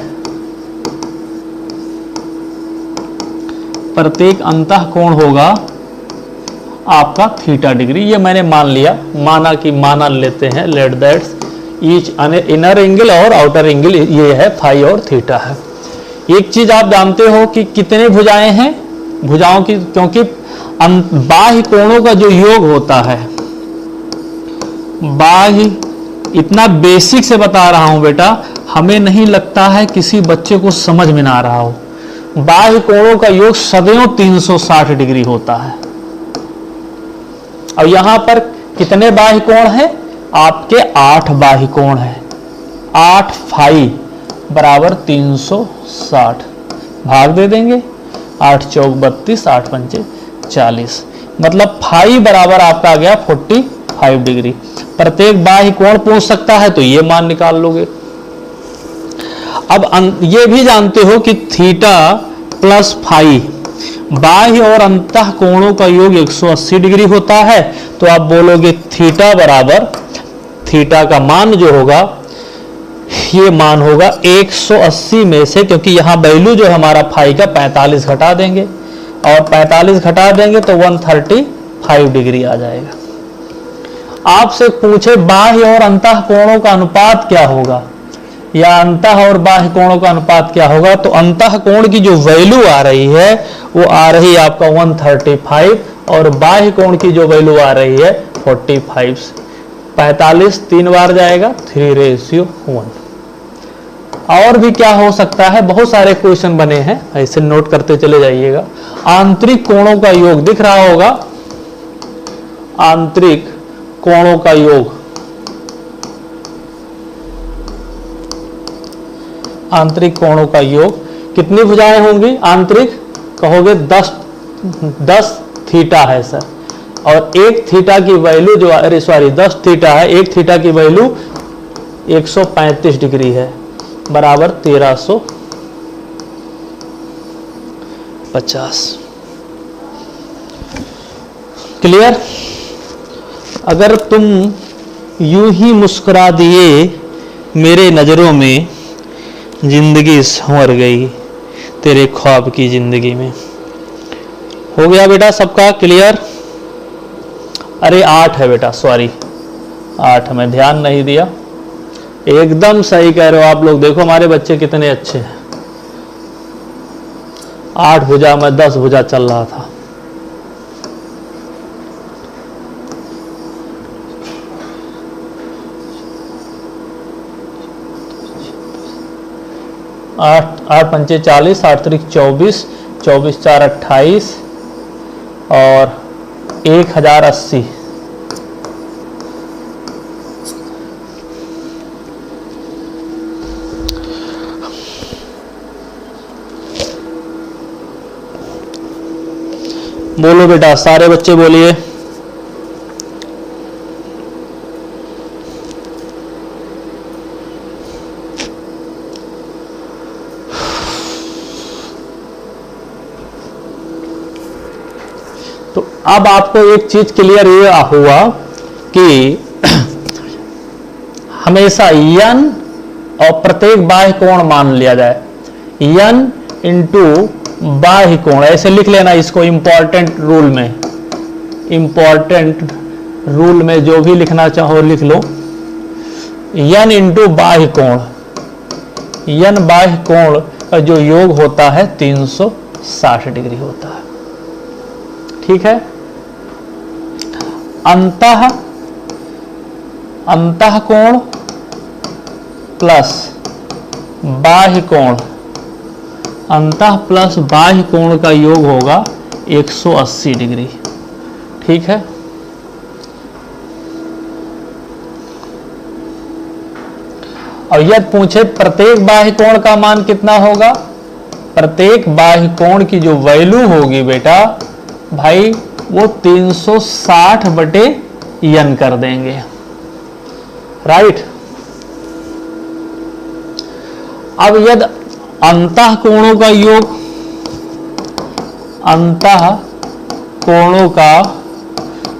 S1: प्रत्येक अंतः कोण होगा आपका थीटा डिग्री। ये मैंने मान लिया, माना कि माना लेते हैं, let that's each inner angle और आउटर एंगल ये है फाई और थीटा है। एक चीज आप जानते हो कि कितने भुजाएं हैं? भुजाओं की, क्योंकि बाह्य कोणों का जो योग होता है, बाह्य, इतना बेसिक से बता रहा हूं बेटा, हमें नहीं लगता है किसी बच्चे को समझ में ना आ रहा हो। बाह्य कोणों का योग सदैव 360 डिग्री होता है। और यहां पर कितने बाह्य कोण हैं? आपके 8 बाह्य कोण हैं, 8 फाई बराबर 360, भाग दे देंगे, 8 चौक 32, 8 पंचे 40, मतलब फाई बराबर आपका आ गया 45 डिग्री। प्रत्येक बाह्य कोण पूछ सकता है तो ये मान निकाल लोगे। अब ये भी जानते हो कि थीटा प्लस फाई बाह्य और अंतः कोणों का योग 180 डिग्री होता है, तो आप बोलोगे थीटा बराबर, थीटा का मान जो होगा ये मान होगा 180 में से, क्योंकि यहां वैल्यू जो हमारा फाई का 45 घटा देंगे, और 45 घटा देंगे तो 135 डिग्री आ जाएगा। आपसे पूछे बाह्य और अंतः कोणों का अनुपात क्या होगा, या अंतः और बाह्य कोणों का अनुपात क्या होगा, तो अंतः कोण की जो वैल्यू आ रही है वो आ रही है आपका 135, और बाह्य कोण की जो वैल्यू आ रही है 45। 45 3 बार जाएगा, 3:1। और भी क्या हो सकता है, बहुत सारे क्वेश्चन बने हैं, ऐसे नोट करते चले जाइएगा। आंतरिक कोणों का योग दिख रहा होगा, आंतरिक कोणों का योग, आंतरिक कोणों का योग कितनी भुजाएं होंगी आंतरिक, कहोगे 10 थीटा है सर, और एक थीटा की वैल्यू जो, अरे सॉरी 10 थीटा है, एक थीटा की वैल्यू 135 डिग्री है, बराबर 1350। क्लियर? अगर तुम यूं ही मुस्कुरा दिए मेरे नजरों में, जिंदगी संवर गई तेरे ख्वाब की जिंदगी में। हो गया बेटा सबका क्लियर? अरे 8 है बेटा, सॉरी 8, मैं ध्यान नहीं दिया। एकदम सही कह रहे हो आप लोग, देखो हमारे बच्चे कितने अच्छे हैं। 8 भुजा में 10 भुजा चल रहा था। आठ पंचे 40, 8 त्रिक 24, 24 4 28, और 1080। बोलो बेटा, सारे बच्चे बोलिए। तो अब आपको एक चीज क्लियर ये हुआ कि हमेशा यन और प्रत्येक बाह्य कोण मान लिया जाए, यन इंटू बाह्य कोण, ऐसे लिख लेना इसको इंपॉर्टेंट रूल में, इंपॉर्टेंट रूल में जो भी लिखना चाहो लिख लो। यन इंटू बाह्य कोण, यन बाह्य कोण का जो योग होता है 360 डिग्री होता है। ठीक है? अंतः कोण प्लस बाह्य कोण, अंतः प्लस बाह्य कोण का योग होगा 180 डिग्री। ठीक है? और यदि पूछे प्रत्येक बाह्य कोण का मान कितना होगा, प्रत्येक बाह्य कोण की जो वैल्यू होगी बेटा भाई वो 360 बटे यन कर देंगे। राइट? अब यदि अंतः कोणों का योग, अंतः कोणों का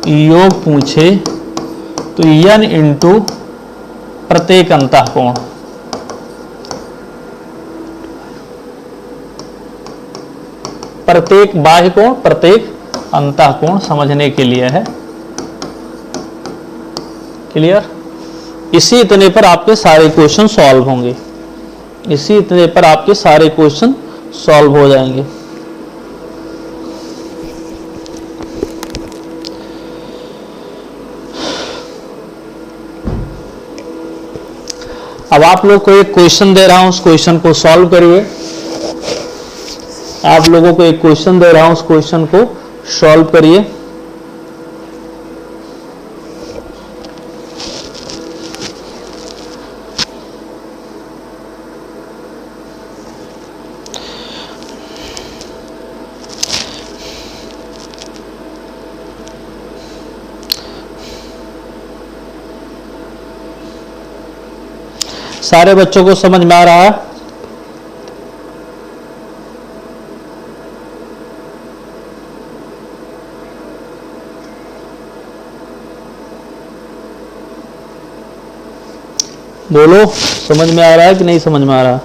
S1: योग पूछे तो यन इंटू प्रत्येक अंतः कोण, प्रत्येक बाह्य कोण प्रत्येक अंतः कोण समझने के लिए है। क्लियर? इसी इतने पर आपके सारे क्वेश्चन सॉल्व होंगे, इसी इतने पर आपके सारे क्वेश्चन सॉल्व हो जाएंगे। अब आप लोग को एक क्वेश्चन दे रहा हूं, उस क्वेश्चन को सॉल्व करिए। आप लोगों को एक क्वेश्चन दे रहा हूं, उस क्वेश्चन को सॉल्व करिए। सारे बच्चों को समझ में आ रहा है? बोलो, समझ में आ रहा है कि नहीं समझ में आ रहा?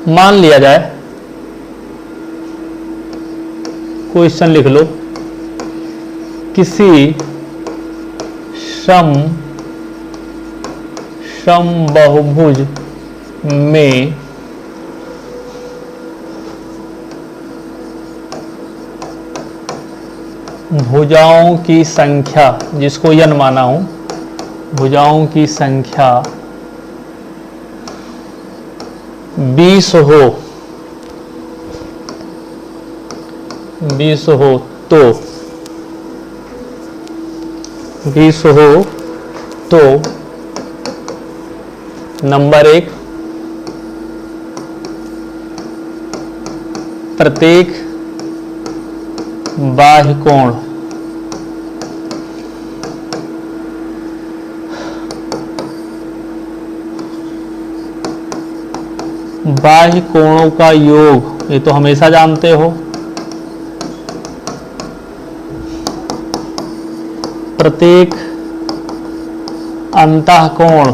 S1: मान लिया जाए, क्वेश्चन लिख लो, किसी समबहुभुज में भुजाओं की संख्या, जिसको n माना हूं, भुजाओं की संख्या 20 हो, 20 हो तो 20 हो तो नंबर 1, प्रत्येक बाह्य कोण बाह्य कोणों का योग, ये तो हमेशा जानते हो, प्रत्येक अंतःकोण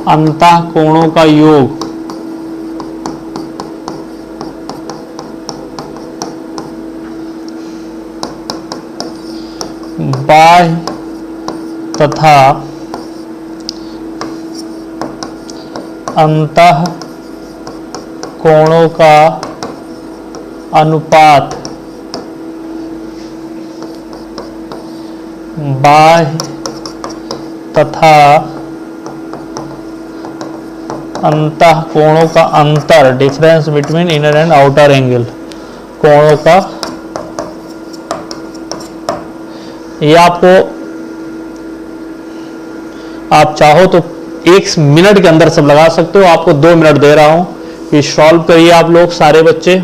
S1: अंतःकोणों का योग बाह्य तथा अंतः कोणों का अनुपात बाह्य तथा अंतः कोणों का अंतर, difference between inner and outer angle, कोणों का, ये आपको आप चाहो तो 1 मिनट के अंदर सब लगा सकते हो, आपको 2 मिनट दे रहा हूं, ये सॉल्व करिए आप लोग सारे बच्चे।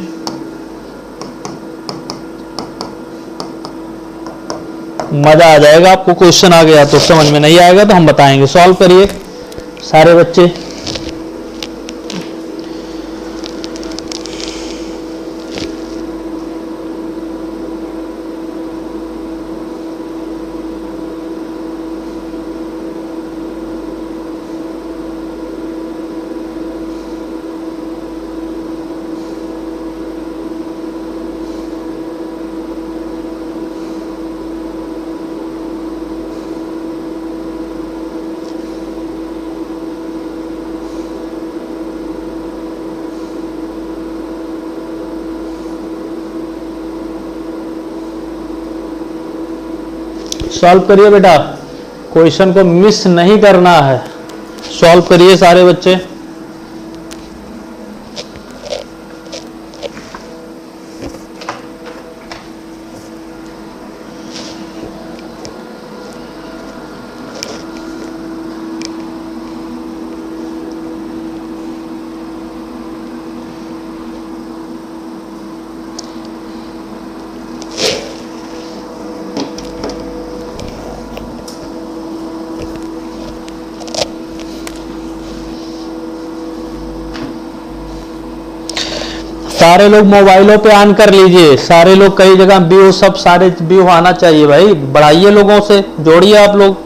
S1: मजा आ जाएगा आपको, क्वेश्चन आ गया तो, समझ में नहीं आएगा तो हम बताएंगे। सॉल्व करिए सारे बच्चे। सॉल्व करिए बेटा, क्वेश्चन को मिस नहीं करना है। सॉल्व करिए सारे बच्चे। सारे लोग मोबाइलों पे ऑन कर लीजिए, सारे लोग, कई जगह व्यू, सब सारे व्यू आना चाहिए भाई, बढ़ाइए, लोगों से जोड़िए आप लोग।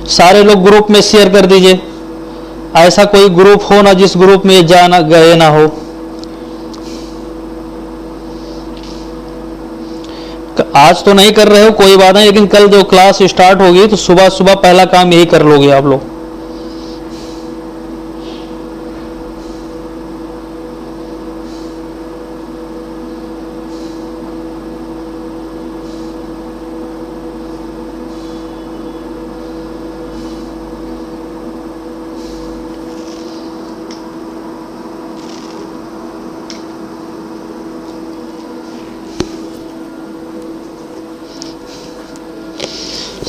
S1: सारे लोग ग्रुप में शेयर कर दीजिए, ऐसा कोई ग्रुप हो ना जिस ग्रुप में जाना गए ना हो। आज तो नहीं कर रहे हो कोई बात नहीं, लेकिन कल जो क्लास स्टार्ट होगी तो सुबह सुबह पहला काम यही कर लोगे आप लोग।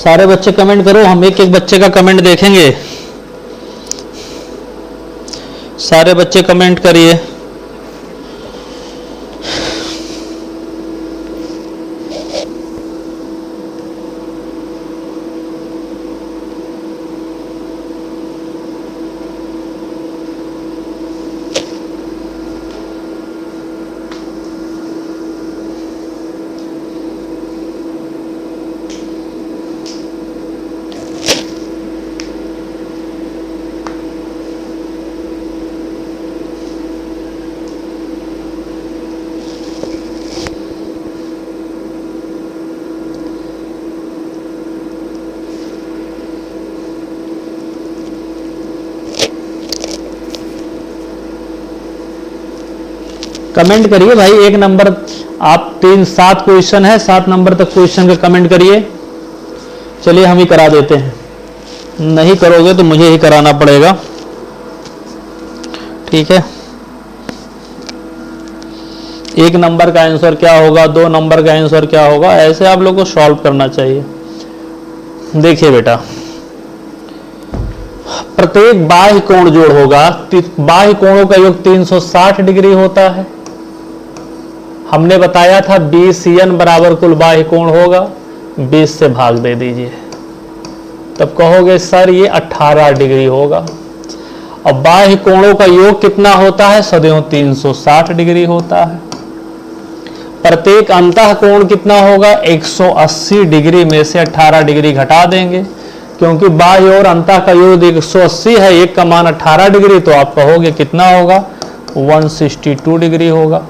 S1: सारे बच्चे कमेंट करो, हम एक एक बच्चे का कमेंट देखेंगे। सारे बच्चे कमेंट करिए। कमेंट करिए भाई, एक नंबर आप 7 क्वेश्चन है, 7 नंबर तक क्वेश्चन का कमेंट करिए। चलिए हम ही करा देते हैं, नहीं करोगे तो मुझे ही कराना पड़ेगा, ठीक है। 1 नंबर का आंसर क्या होगा, 2 नंबर का आंसर क्या होगा, ऐसे आप लोग को सॉल्व करना चाहिए। देखिए बेटा, प्रत्येक बाह्य कोण जोड़ होगा, बाह्य कोणों का योग 360 डिग्री होता है। हमने बताया था 20n बराबर कुल बाह्य कोण होगा, 20 से भाग दे दीजिए, तब कहोगे सर ये 18 डिग्री होगा। अब बाह्य कोणों का योग कितना होता है, सदैव 360 डिग्री होता है। प्रत्येक अंतः कोण कितना होगा, 180 डिग्री में से 18 डिग्री घटा देंगे, क्योंकि बाह्य और अंतः का योग 180 है, एक का मान 18 डिग्री, तो आप कहोगे कितना होगा, 162 डिग्री होगा।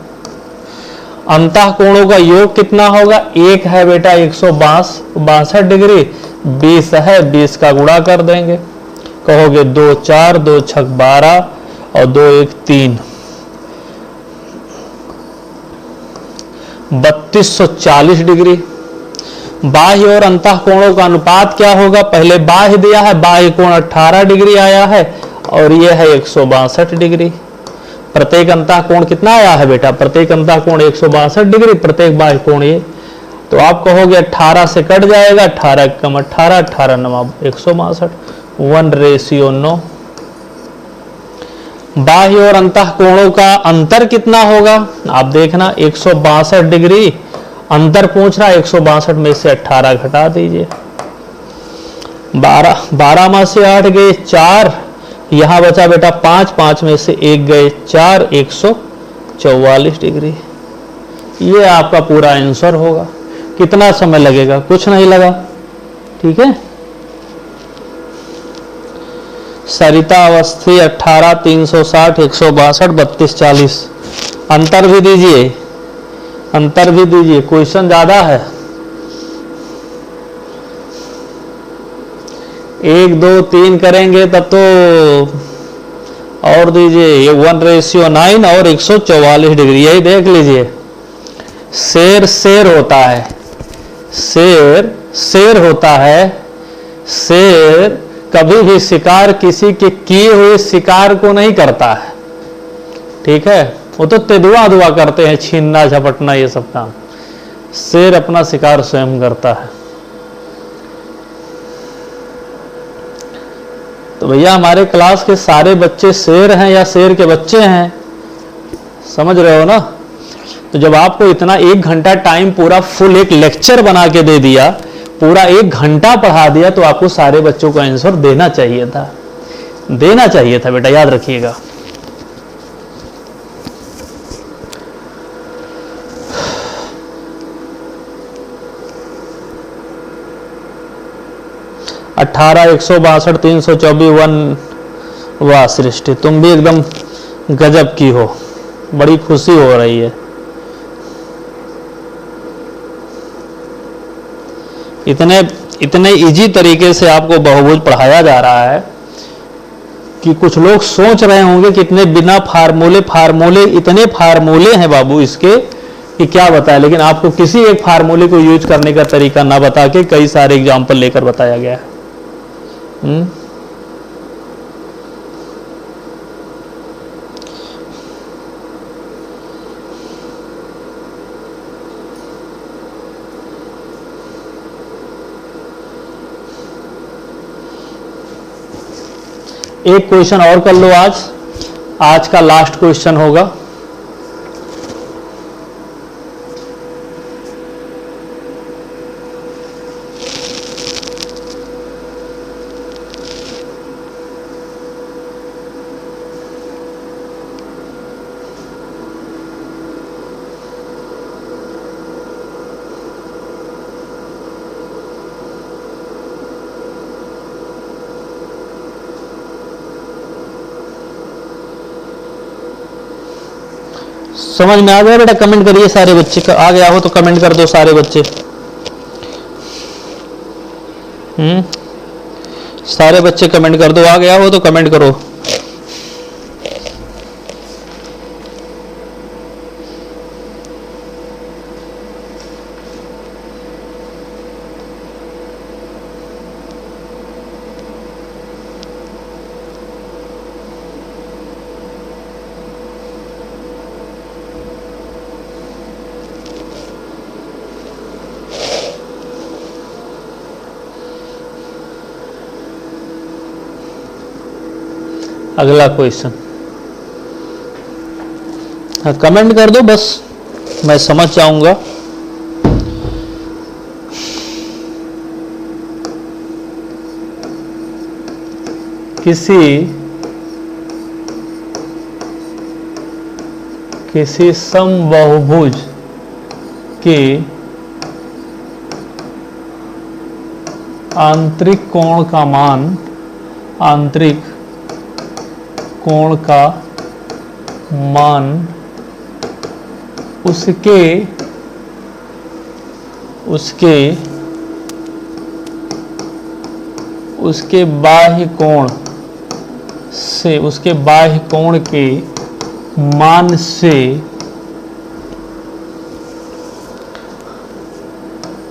S1: अंतः कोणों का योग कितना होगा, एक है बेटा 162 डिग्री, 20 है, 20 का गुणा कर देंगे, कहोगे 2 4 2 6 12 और 2 1 3, 3240 डिग्री। बाह्य और अंतः कोणों का अनुपात क्या होगा, पहले बाह्य दिया है, बाह्य कोण 18 डिग्री आया है और यह है 162 डिग्री। प्रत्येक अंतः कोण कितना आया है बेटा, प्रत्येक अंतः कोण 162 डिग्री, प्रत्येक बाह्य कोण ये, तो आप कहोगे 18 से कट जाएगा, 18 कम 18, 18 9 162, 1:9। बाह्य और अंतः कोणों का अंतर कितना होगा, आप देखना 162 डिग्री अंतर पूछ रहा है, 162 में से 18 घटा दीजिए, 12 में से 8 गए 4, यहां बचा बेटा 5, 5 में से 1 गए 4, 144 डिग्री। ये आपका पूरा आंसर होगा। कितना समय लगेगा, कुछ नहीं लगा, ठीक है। सरिता अवस्थी 18, 360, 162, 32, 40। अंतर भी दीजिए, अंतर भी दीजिए, क्वेश्चन ज्यादा है। 1 2 3 करेंगे तब तो और दीजिए, ये 1:9 और 144 डिग्री, यही देख लीजिए। शेर शेर होता है, शेर शेर होता है, शेर कभी भी शिकार किसी के किए हुए शिकार को नहीं करता है, ठीक है। वो तो तेदुआ दुआ करते हैं, छीनना झपटना ये सब काम। शेर अपना शिकार स्वयं करता है। तो भैया हमारे क्लास के सारे बच्चे शेर हैं या शेर के बच्चे हैं, समझ रहे हो ना। तो जब आपको इतना 1 घंटा टाइम पूरा फुल एक लेक्चर बना के दे दिया, पूरा 1 घंटा पढ़ा दिया, तो आपको सारे बच्चों को आंसर देना चाहिए था, देना चाहिए था बेटा, याद रखिएगा। अठारह 162 324 1। वाह सृष्टि, तुम भी एकदम गजब की हो, बड़ी खुशी हो रही है। इतने इजी तरीके से आपको बहुभुज पढ़ाया जा रहा है कि कुछ लोग सोच रहे होंगे कि इतने बिना फार्मूले इतने फार्मूले हैं बाबू इसके कि क्या बताया, लेकिन आपको किसी एक फार्मूले को यूज करने का तरीका ना बता के कई सारे एग्जाम्पल लेकर बताया गया है। एक क्वेश्चन और कर लो, आज का लास्ट क्वेश्चन होगा। समझ में आ गया बेटा? कमेंट करिए सारे बच्चे, आ गया हो तो कमेंट कर दो सारे बच्चे। सारे बच्चे कमेंट कर दो, आ गया हो तो कमेंट करो। अगला क्वेश्चन, हाँ कमेंट कर दो बस, मैं समझ जाऊंगा। किसी समबाहुभुज के आंतरिक कोण का मान, आंतरिक कोण का मान उसके बाह्य कोण से, उसके बाह्य कोण के मान से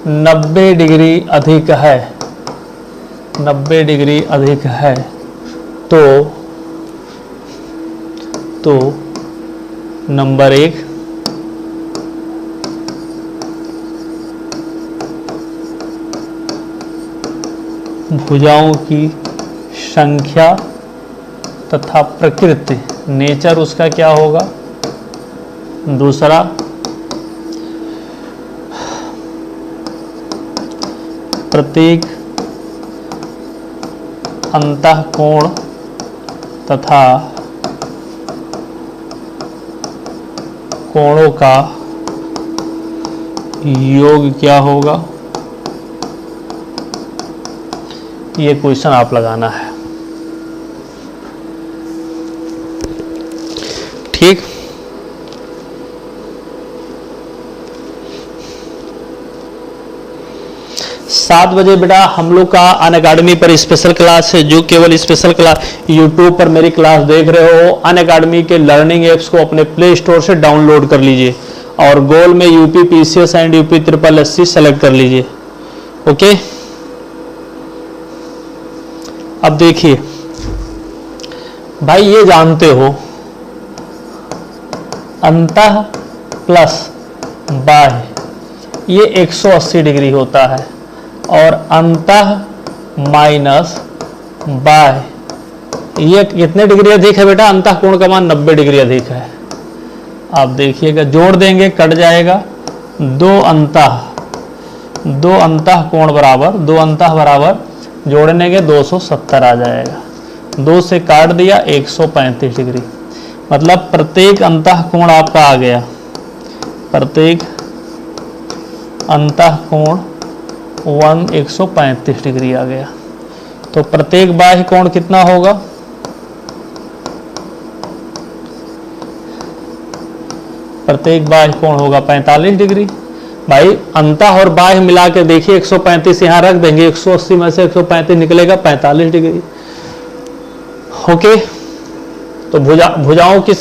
S1: 90 डिग्री अधिक है, 90 डिग्री अधिक है, तो नंबर 1 भुजाओं की संख्या तथा प्रकृति, नेचर उसका क्या होगा। दूसरा, प्रत्येक अंतःकोण तथा कोणों का योग क्या होगा। ये क्वेश्चन आप लगाना है, ठीक। सात बजे बेटा हम लोग का अनअकैडमी पर स्पेशल क्लास है, जो केवल स्पेशल क्लास यूट्यूब पर मेरी क्लास देख रहे हो, अनअकैडमी के लर्निंग एप्स को अपने प्ले स्टोर से डाउनलोड कर लीजिए और गोल में UP PCS and UP triple SC select कर लीजिए। ओके, अब देखिए भाई, ये जानते हो अंतः प्लस बाह्य ये 180 डिग्री होता है और अंतः माइनस बाह्य ये कितने डिग्री अधिक है बेटा। अंतः कोण का मान 90 डिग्री अधिक है। आप देखिएगा, जोड़ देंगे कट जाएगा, दो अंतः कोण बराबर, दो अंतः बराबर जोड़ने के 270 आ जाएगा, 2 से काट दिया 135 डिग्री, मतलब प्रत्येक अंतः कोण आपका आ गया, प्रत्येक अंतः कोण 135 डिग्री आ गया। तो प्रत्येक बाह्य कोण कितना होगा, प्रत्येक बाह्य कोण होगा 45 डिग्री। भाई अंतः और बाह्य मिला के देखिए, 135 यहां रख देंगे, 180 में से 135 निकलेगा 45 डिग्री। ओके, तो भुजाओं की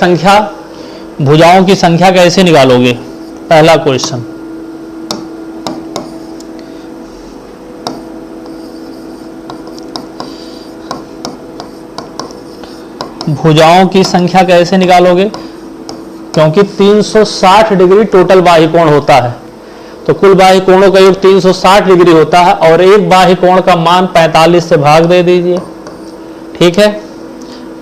S1: संख्या कैसे निकालोगे, पहला क्वेश्चन। भुजाओं की संख्या कैसे निकालोगे, क्योंकि 360 डिग्री टोटल बाह्य कोण होता है, तो कुल बाह्य कोणों का योग 360 डिग्री होता है और एक बाह्य कोण का मान 45 से भाग दे दीजिए, ठीक है।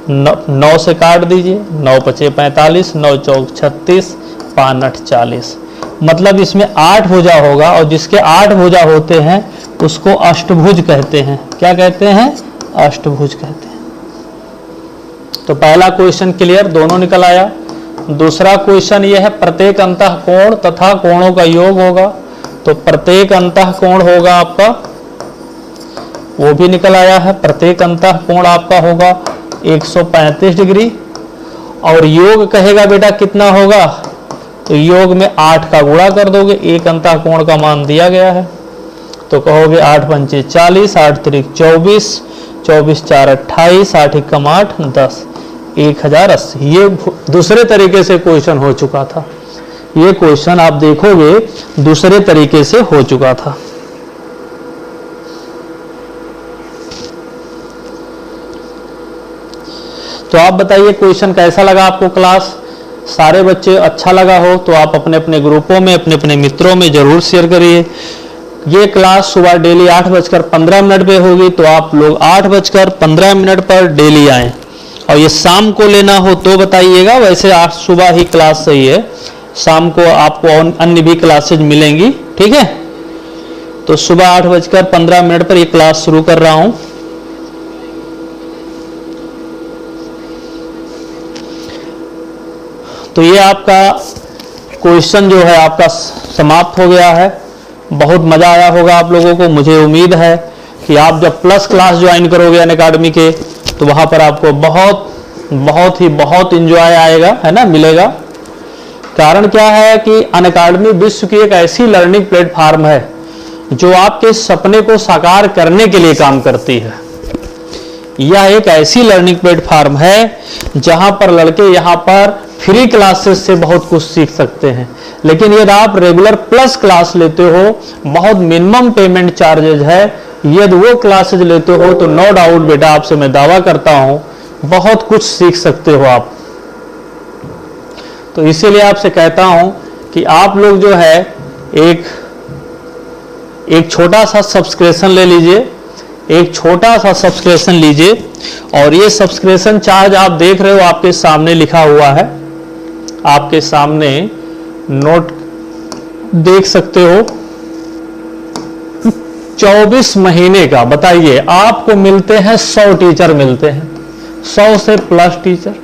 S1: 9 से काट दीजिए, 9 पचे 45, 9 चौक 36, 5 8 40। मतलब इसमें 8 भुजा होगा और जिसके 8 भुजा होते हैं उसको अष्टभुज कहते हैं। क्या कहते हैं? अष्टभुज कहते हैं। तो पहला क्वेश्चन क्लियर, दोनों निकल आया। दूसरा क्वेश्चन ये है प्रत्येक अंतःकोण तथा कोणों का योग होगा। तो प्रत्येक अंतःकोण होगा आपका, वो भी निकल आया है। प्रत्येक अंतःकोण आपका होगा 135 डिग्री और योग कहेगा बेटा कितना होगा, तो योग में 8 का गुणा कर दोगे, एक अंतःकोण का मान दिया गया है। तो कहोगे 8 पंचे 40, 8 त्रिक 24, 24 4 28, 8 एकम 8 10, 1080। ये दूसरे तरीके से क्वेश्चन हो चुका था। ये क्वेश्चन आप देखोगे दूसरे तरीके से हो चुका था। तो आप बताइए क्वेश्चन कैसा लगा आपको क्लास? सारे बच्चे अच्छा लगा हो तो आप अपने अपने ग्रुपों में, अपने अपने मित्रों में जरूर शेयर करिए। ये क्लास सुबह डेली 8:15 पे होगी, तो आप लोग 8:15 पर डेली आएं। और ये शाम को लेना हो तो बताइएगा, वैसे आज सुबह ही क्लास सही है, शाम को आपको अन्य भी क्लासेज मिलेंगी, ठीक है। तो सुबह 8:15 पर ये क्लास शुरू कर रहा हूं। तो ये आपका क्वेश्चन जो है आपका समाप्त हो गया है। बहुत मजा आया होगा आप लोगों को। मुझे उम्मीद है कि आप जब प्लस क्लास ज्वाइन करोगे अनअकैडमी के, तो वहां पर आपको बहुत इंजॉय आएगा, है ना, मिलेगा। कारण क्या है कि अनअकैडमी विश्व की एक ऐसी लर्निंग प्लेटफॉर्म है जो आपके सपने को साकार करने के लिए काम करती है। यह एक ऐसी लर्निंग प्लेटफॉर्म है जहां पर लड़के यहां पर फ्री क्लासेस से बहुत कुछ सीख सकते हैं, लेकिन यदि आप रेगुलर प्लस क्लास लेते हो, बहुत मिनिमम पेमेंट चार्जेज है, यदि वो क्लासेज लेते हो तो नो डाउट बेटा आपसे मैं दावा करता हूं बहुत कुछ सीख सकते हो आप। तो इसीलिए आपसे कहता हूं कि आप लोग जो है एक छोटा सा सब्सक्रिप्शन ले लीजिए, एक छोटा सा सब्सक्रिप्शन लीजिए। और ये सब्सक्रिप्शन चार्ज आप देख रहे हो आपके सामने लिखा हुआ है, आपके सामने नोट देख सकते हो। 24 महीने का, बताइए आपको मिलते हैं 100 टीचर मिलते हैं, 100 से प्लस टीचर,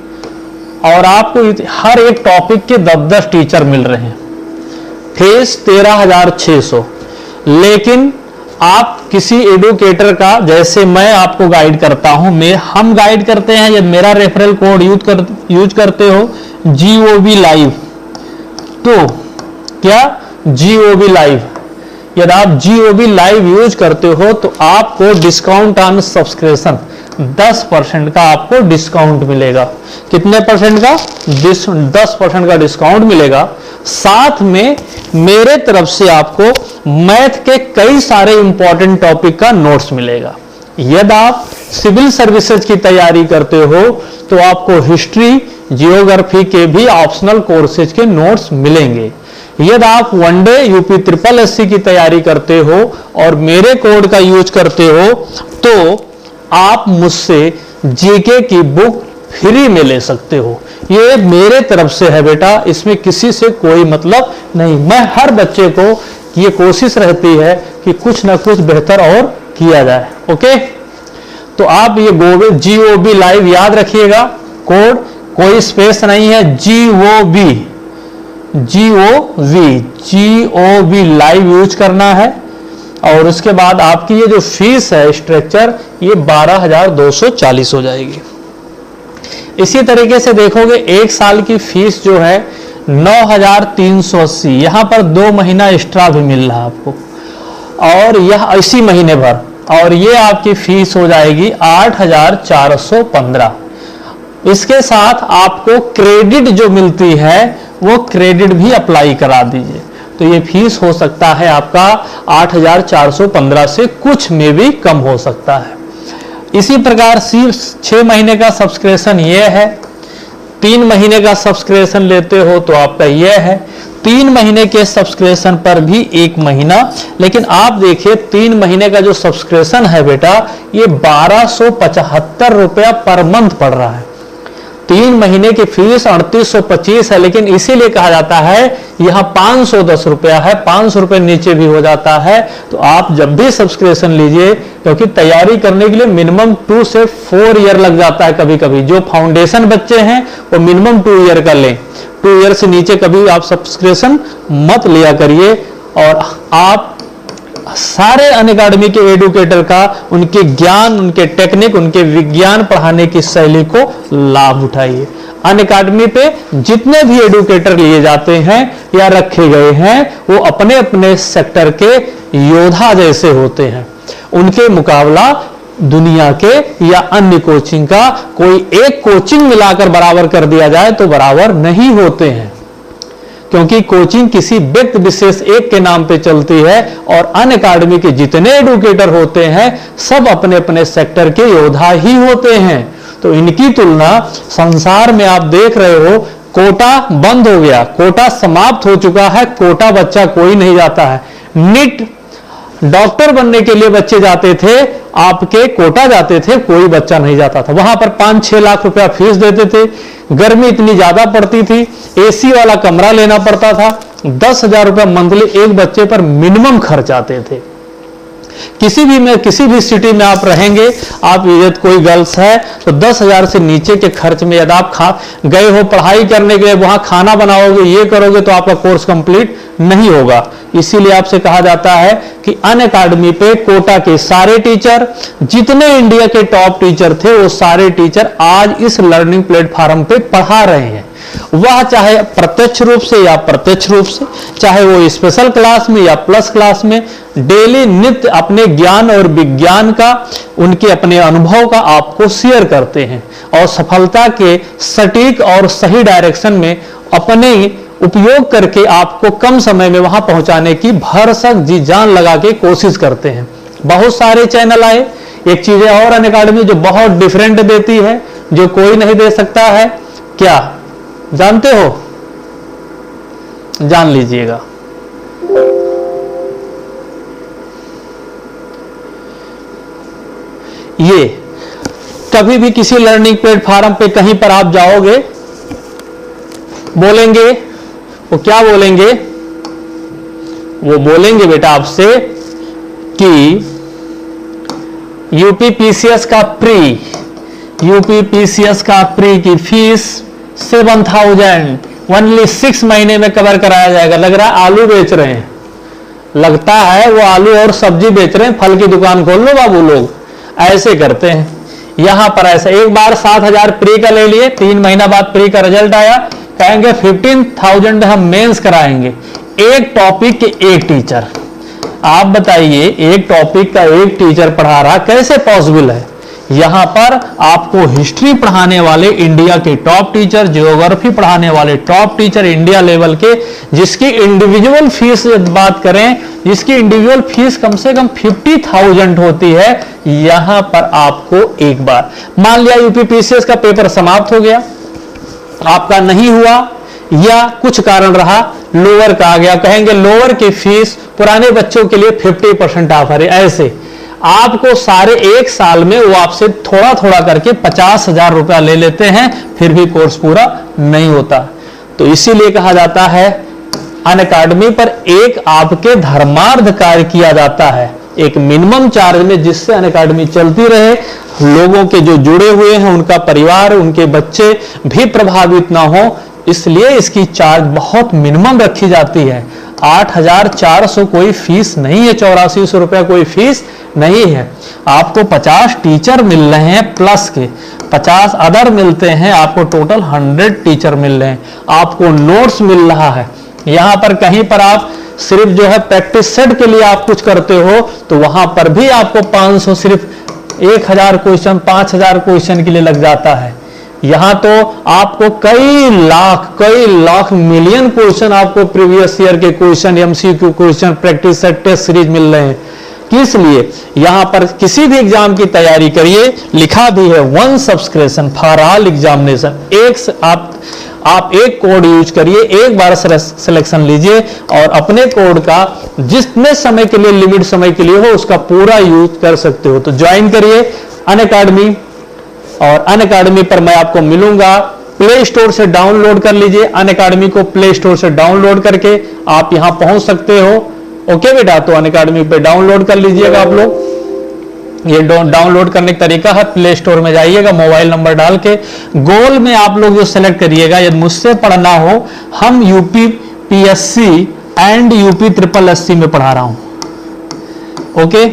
S1: और आपको हर एक टॉपिक के 10-10 टीचर मिल रहे हैं। फीस 13,600। लेकिन आप किसी एडुकेटर का, जैसे मैं आपको गाइड करता हूं, हम गाइड करते हैं, यदि मेरा रेफरल कोड यूज करते हो GOB लाइव, तो क्या GOB लाइव, यदि आप GOB लाइव यूज करते हो तो आपको डिस्काउंट ऑन सब्सक्रिप्शन 10% का आपको डिस्काउंट मिलेगा। कितने परसेंट का? 10% का डिस्काउंट मिलेगा। साथ में मेरे तरफ से आपको मैथ के कई सारे इंपॉर्टेंट टॉपिक का नोट्स मिलेगा। यदि आप सिविल सर्विसेज की तैयारी करते हो तो आपको हिस्ट्री, जियोग्राफी के भी ऑप्शनल कोर्सेज के नोट्स मिलेंगे। यदि आप वनडे यूपी SSSC की तैयारी करते हो और मेरे कोड का यूज करते हो तो आप मुझसे जीके की बुक फ्री में ले सकते हो। ये मेरे तरफ से है बेटा, इसमें किसी से कोई मतलब नहीं। मैं हर बच्चे को ये कोशिश रहती है कि कुछ ना कुछ बेहतर और किया जाए। ओके, तो आप ये GOB लाइव याद रखिएगा, कोड कोई स्पेस नहीं है, GOB लाइव यूज करना है। और उसके बाद आपकी ये जो फीस है स्ट्रक्चर, ये 12,240 हो जाएगी। इसी तरीके से देखोगे एक साल की फीस जो है 9,380, यहां पर 2 महीना एक्स्ट्रा भी मिल रहा है आपको, और यह इसी महीने भर, और ये आपकी फीस हो जाएगी 8,415। इसके साथ आपको क्रेडिट जो मिलती है वो क्रेडिट भी अप्लाई करा दीजिए, तो ये फीस हो सकता है आपका 8,415 से कुछ में भी कम हो सकता है। इसी प्रकार सिर्फ 6 महीने का सब्सक्रिप्शन ये है, 3 महीने का सब्सक्रिप्शन लेते हो तो आपका ये है। 3 महीने के सब्सक्रिप्शन पर भी 1 महीना, लेकिन आप देखिए 3 महीने का जो सब्सक्रिप्शन है बेटा, ये 1275 रुपया पर मंथ पड़ रहा है। 3 महीने की फीस 3825 है, लेकिन इसीलिए कहा जाता है यहां 510 रुपया है, 500 रुपये नीचे भी हो जाता है। तो आप जब भी सब्सक्रिप्शन लीजिए, क्योंकि तैयारी करने के लिए मिनिमम 2 से 4 ईयर लग जाता है। कभी कभी जो फाउंडेशन बच्चे हैं वो मिनिमम 2 ईयर का लें, 2 ईयर से नीचे कभी आप सब्सक्रिप्शन मत लिया करिए। और आप सारे अनअकैडमी के एडुकेटर का, उनके ज्ञान, उनके टेक्निक, उनके विज्ञान पढ़ाने की शैली को लाभ उठाइए। अनअकैडमी पे जितने भी एडुकेटर लिए जाते हैं या रखे गए हैं वो अपने अपने सेक्टर के योद्धा जैसे होते हैं। उनके मुकाबला दुनिया के या अन्य कोचिंग का कोई एक कोचिंग मिलाकर बराबर कर दिया जाए तो बराबर नहीं होते हैं, क्योंकि कोचिंग किसी व्यक्ति विशेष एक के नाम पे चलती है और अनअकैडमी के जितने एडुकेटर होते हैं सब अपने अपने सेक्टर के योद्धा ही होते हैं। तो इनकी तुलना संसार में आप देख रहे हो, कोटा बंद हो गया, कोटा समाप्त हो चुका है, कोटा बच्चा कोई नहीं जाता है। नीट डॉक्टर बनने के लिए बच्चे जाते थे, आपके कोटा जाते थे, कोई बच्चा नहीं जाता था। वहां पर 5-6 लाख रुपया फीस देते थे, गर्मी इतनी ज्यादा पड़ती थी, एसी वाला कमरा लेना पड़ता था, 10,000 रुपया मंथली एक बच्चे पर मिनिमम खर्च आते थे। किसी भी सिटी में आप रहेंगे, आप यदि कोई गर्ल्स है तो 10,000 से नीचे के खर्च में यदि आप गए हो पढ़ाई करने के लिए, वहां खाना बनाओगे, ये करोगे तो आपका कोर्स कंप्लीट नहीं होगा। इसीलिए आपसे कहा जाता है कि अनअकैडमी पे कोटा के सारे टीचर, जितने इंडिया के टॉप टीचर थे वो सारे टीचर आज इस लर्निंग प्लेटफॉर्म पे पढ़ा रहे हैं। वह चाहे प्रत्यक्ष रूप से या प्रत्यक्ष रूप से, चाहे वो स्पेशल क्लास में या प्लस क्लास में, डेली नित्य अपने ज्ञान और विज्ञान का, उनके अपने अनुभव का आपको शेयर करते हैं और सफलता के सटीक और सही डायरेक्शन में अपने उपयोग करके आपको कम समय में वहां पहुंचाने की भरसक जी जान लगा के कोशिश करते हैं। बहुत सारे चैनल आए, एक चीज और अनअकैडमी जो बहुत डिफरेंट देती है, जो कोई नहीं दे सकता है, क्या जानते हो? जान लीजिएगा। ये कभी भी किसी लर्निंग प्लेटफॉर्म पे कहीं पर आप जाओगे, बोलेंगे, वो क्या बोलेंगे? वो बोलेंगे बेटा आपसे कि यूपीपीसीएस का प्री की फीस 7,000 ओनली 6 महीने में कवर कराया जाएगा। लग रहा है आलू बेच रहे हैं, लगता है वो आलू और सब्जी बेच रहे हैं, फल की दुकान खोल लो बाबू, लोग ऐसे करते हैं। यहां पर ऐसा एक बार 7,000 प्री का ले लिए, 3 महीना बाद प्री का रिजल्ट आया, कहेंगे 15,000 हम मेंस कराएंगे। एक टॉपिक के एक टीचर, आप बताइए, एक टॉपिक का एक टीचर पढ़ा रहा, कैसे पॉसिबल है? यहां पर आपको हिस्ट्री पढ़ाने वाले इंडिया के टॉप टीचर, ज्योग्राफी पढ़ाने वाले टॉप टीचर इंडिया लेवल के, जिसकी इंडिविजुअल फीस बात करें, जिसकी इंडिविजुअल फीस कम से कम 50,000 होती है, यहां पर आपको एक बार, मान लिया यूपीपीसीएस का पेपर समाप्त हो गया, आपका नहीं हुआ या कुछ कारण रहा, लोअर का आ गया, कहेंगे लोअर की फीस पुराने बच्चों के लिए 50% ऑफर है। ऐसे आपको सारे एक साल में वो आपसे थोड़ा थोड़ा करके 50,000 रुपया ले लेते हैं, फिर भी कोर्स पूरा नहीं होता। तो इसीलिए कहा जाता है अनअकैडमी पर एक आपके धर्मार्थ कार्य किया जाता है, एक मिनिमम चार्ज में, जिससे अनअकैडमी चलती रहे, लोगों के जो जुड़े हुए हैं उनका परिवार, उनके बच्चे भी प्रभावित ना हो, इसलिए इसकी चार्ज बहुत मिनिमम रखी जाती है। 8,400 कोई फीस नहीं है, 8400 रुपया कोई फीस नहीं है। आपको 50 टीचर मिल रहे हैं प्लस के, 50 अदर मिलते हैं, आपको टोटल 100 टीचर मिल रहे हैं, आपको नोट्स मिल रहा है। यहां पर कहीं पर आप सिर्फ जो है प्रैक्टिस सेट के लिए आप कुछ करते हो तो वहां पर भी आपको 500, सिर्फ 1,000 क्वेश्चन, 5,000 क्वेश्चन के लिए लग जाता है। यहां तो आपको कई लाख मिलियन क्वेश्चन, आपको प्रीवियस ईयर के question, MCQ question, practice set, test series मिल रहे हैं। किस लिए? यहां पर किसी भी एग्जाम की तैयारी करिए, लिखा भी है 1 सब्सक्रिप्शन फॉर ऑल एग्जामिनेशन। आप एक कोड यूज करिए, एक बार सिलेक्शन लीजिए और अपने कोड का जितने समय के लिए, लिमिट समय के लिए हो, उसका पूरा यूज कर सकते हो। तो ज्वाइन करिए अनअकैडमी, और अनअकैडमी पर मैं आपको मिलूंगा प्ले स्टोर से डाउनलोड कर लीजिए। अनअकैडमी को प्ले स्टोर से डाउनलोड करके आप यहां पहुंच सकते हो। ओके बेटा, तो अनअकैडमी पे डाउनलोड कर लीजिएगा आप लोग। ये डाउनलोड करने का तरीका है, प्ले स्टोर में जाइएगा, मोबाइल नंबर डाल के गोल में आप लोग जो सेलेक्ट करिएगा, यदि मुझसे पढ़ना हो, हम UP PSC and UP triple SC में पढ़ा रहा हूं। ओके,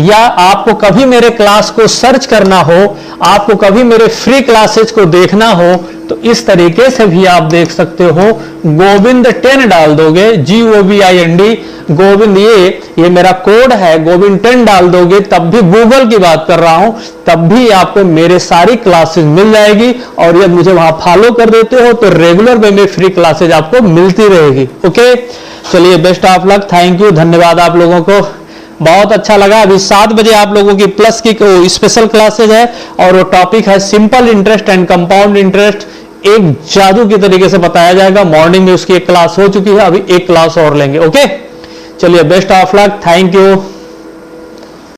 S1: या आपको कभी मेरे क्लास को सर्च करना हो, आपको कभी मेरे फ्री क्लासेज को देखना हो, तो इस तरीके से भी आप देख सकते हो। गोविंद 10 डाल दोगे, GOVIND गोविंद, ये मेरा कोड है, गोविंद 10 डाल दोगे, तब भी गूगल की बात कर रहा हूं, तब भी आपको मेरे सारी क्लासेस मिल जाएगी। और यदि मुझे वहां फॉलो कर देते हो तो रेगुलर वे में फ्री क्लासेज आपको मिलती रहेगी। ओके, चलिए, best of luck, thank you, धन्यवाद आप लोगों को, बहुत अच्छा लगा। अभी 7 बजे आप लोगों की प्लस की स्पेशल क्लासेज है और वो टॉपिक है simple interest and compound interest. एक जादू की तरीके से बताया जाएगा। मॉर्निंग में उसकी एक क्लास हो चुकी है, अभी एक क्लास और लेंगे। ओके, चलिए, best of luck, thank you.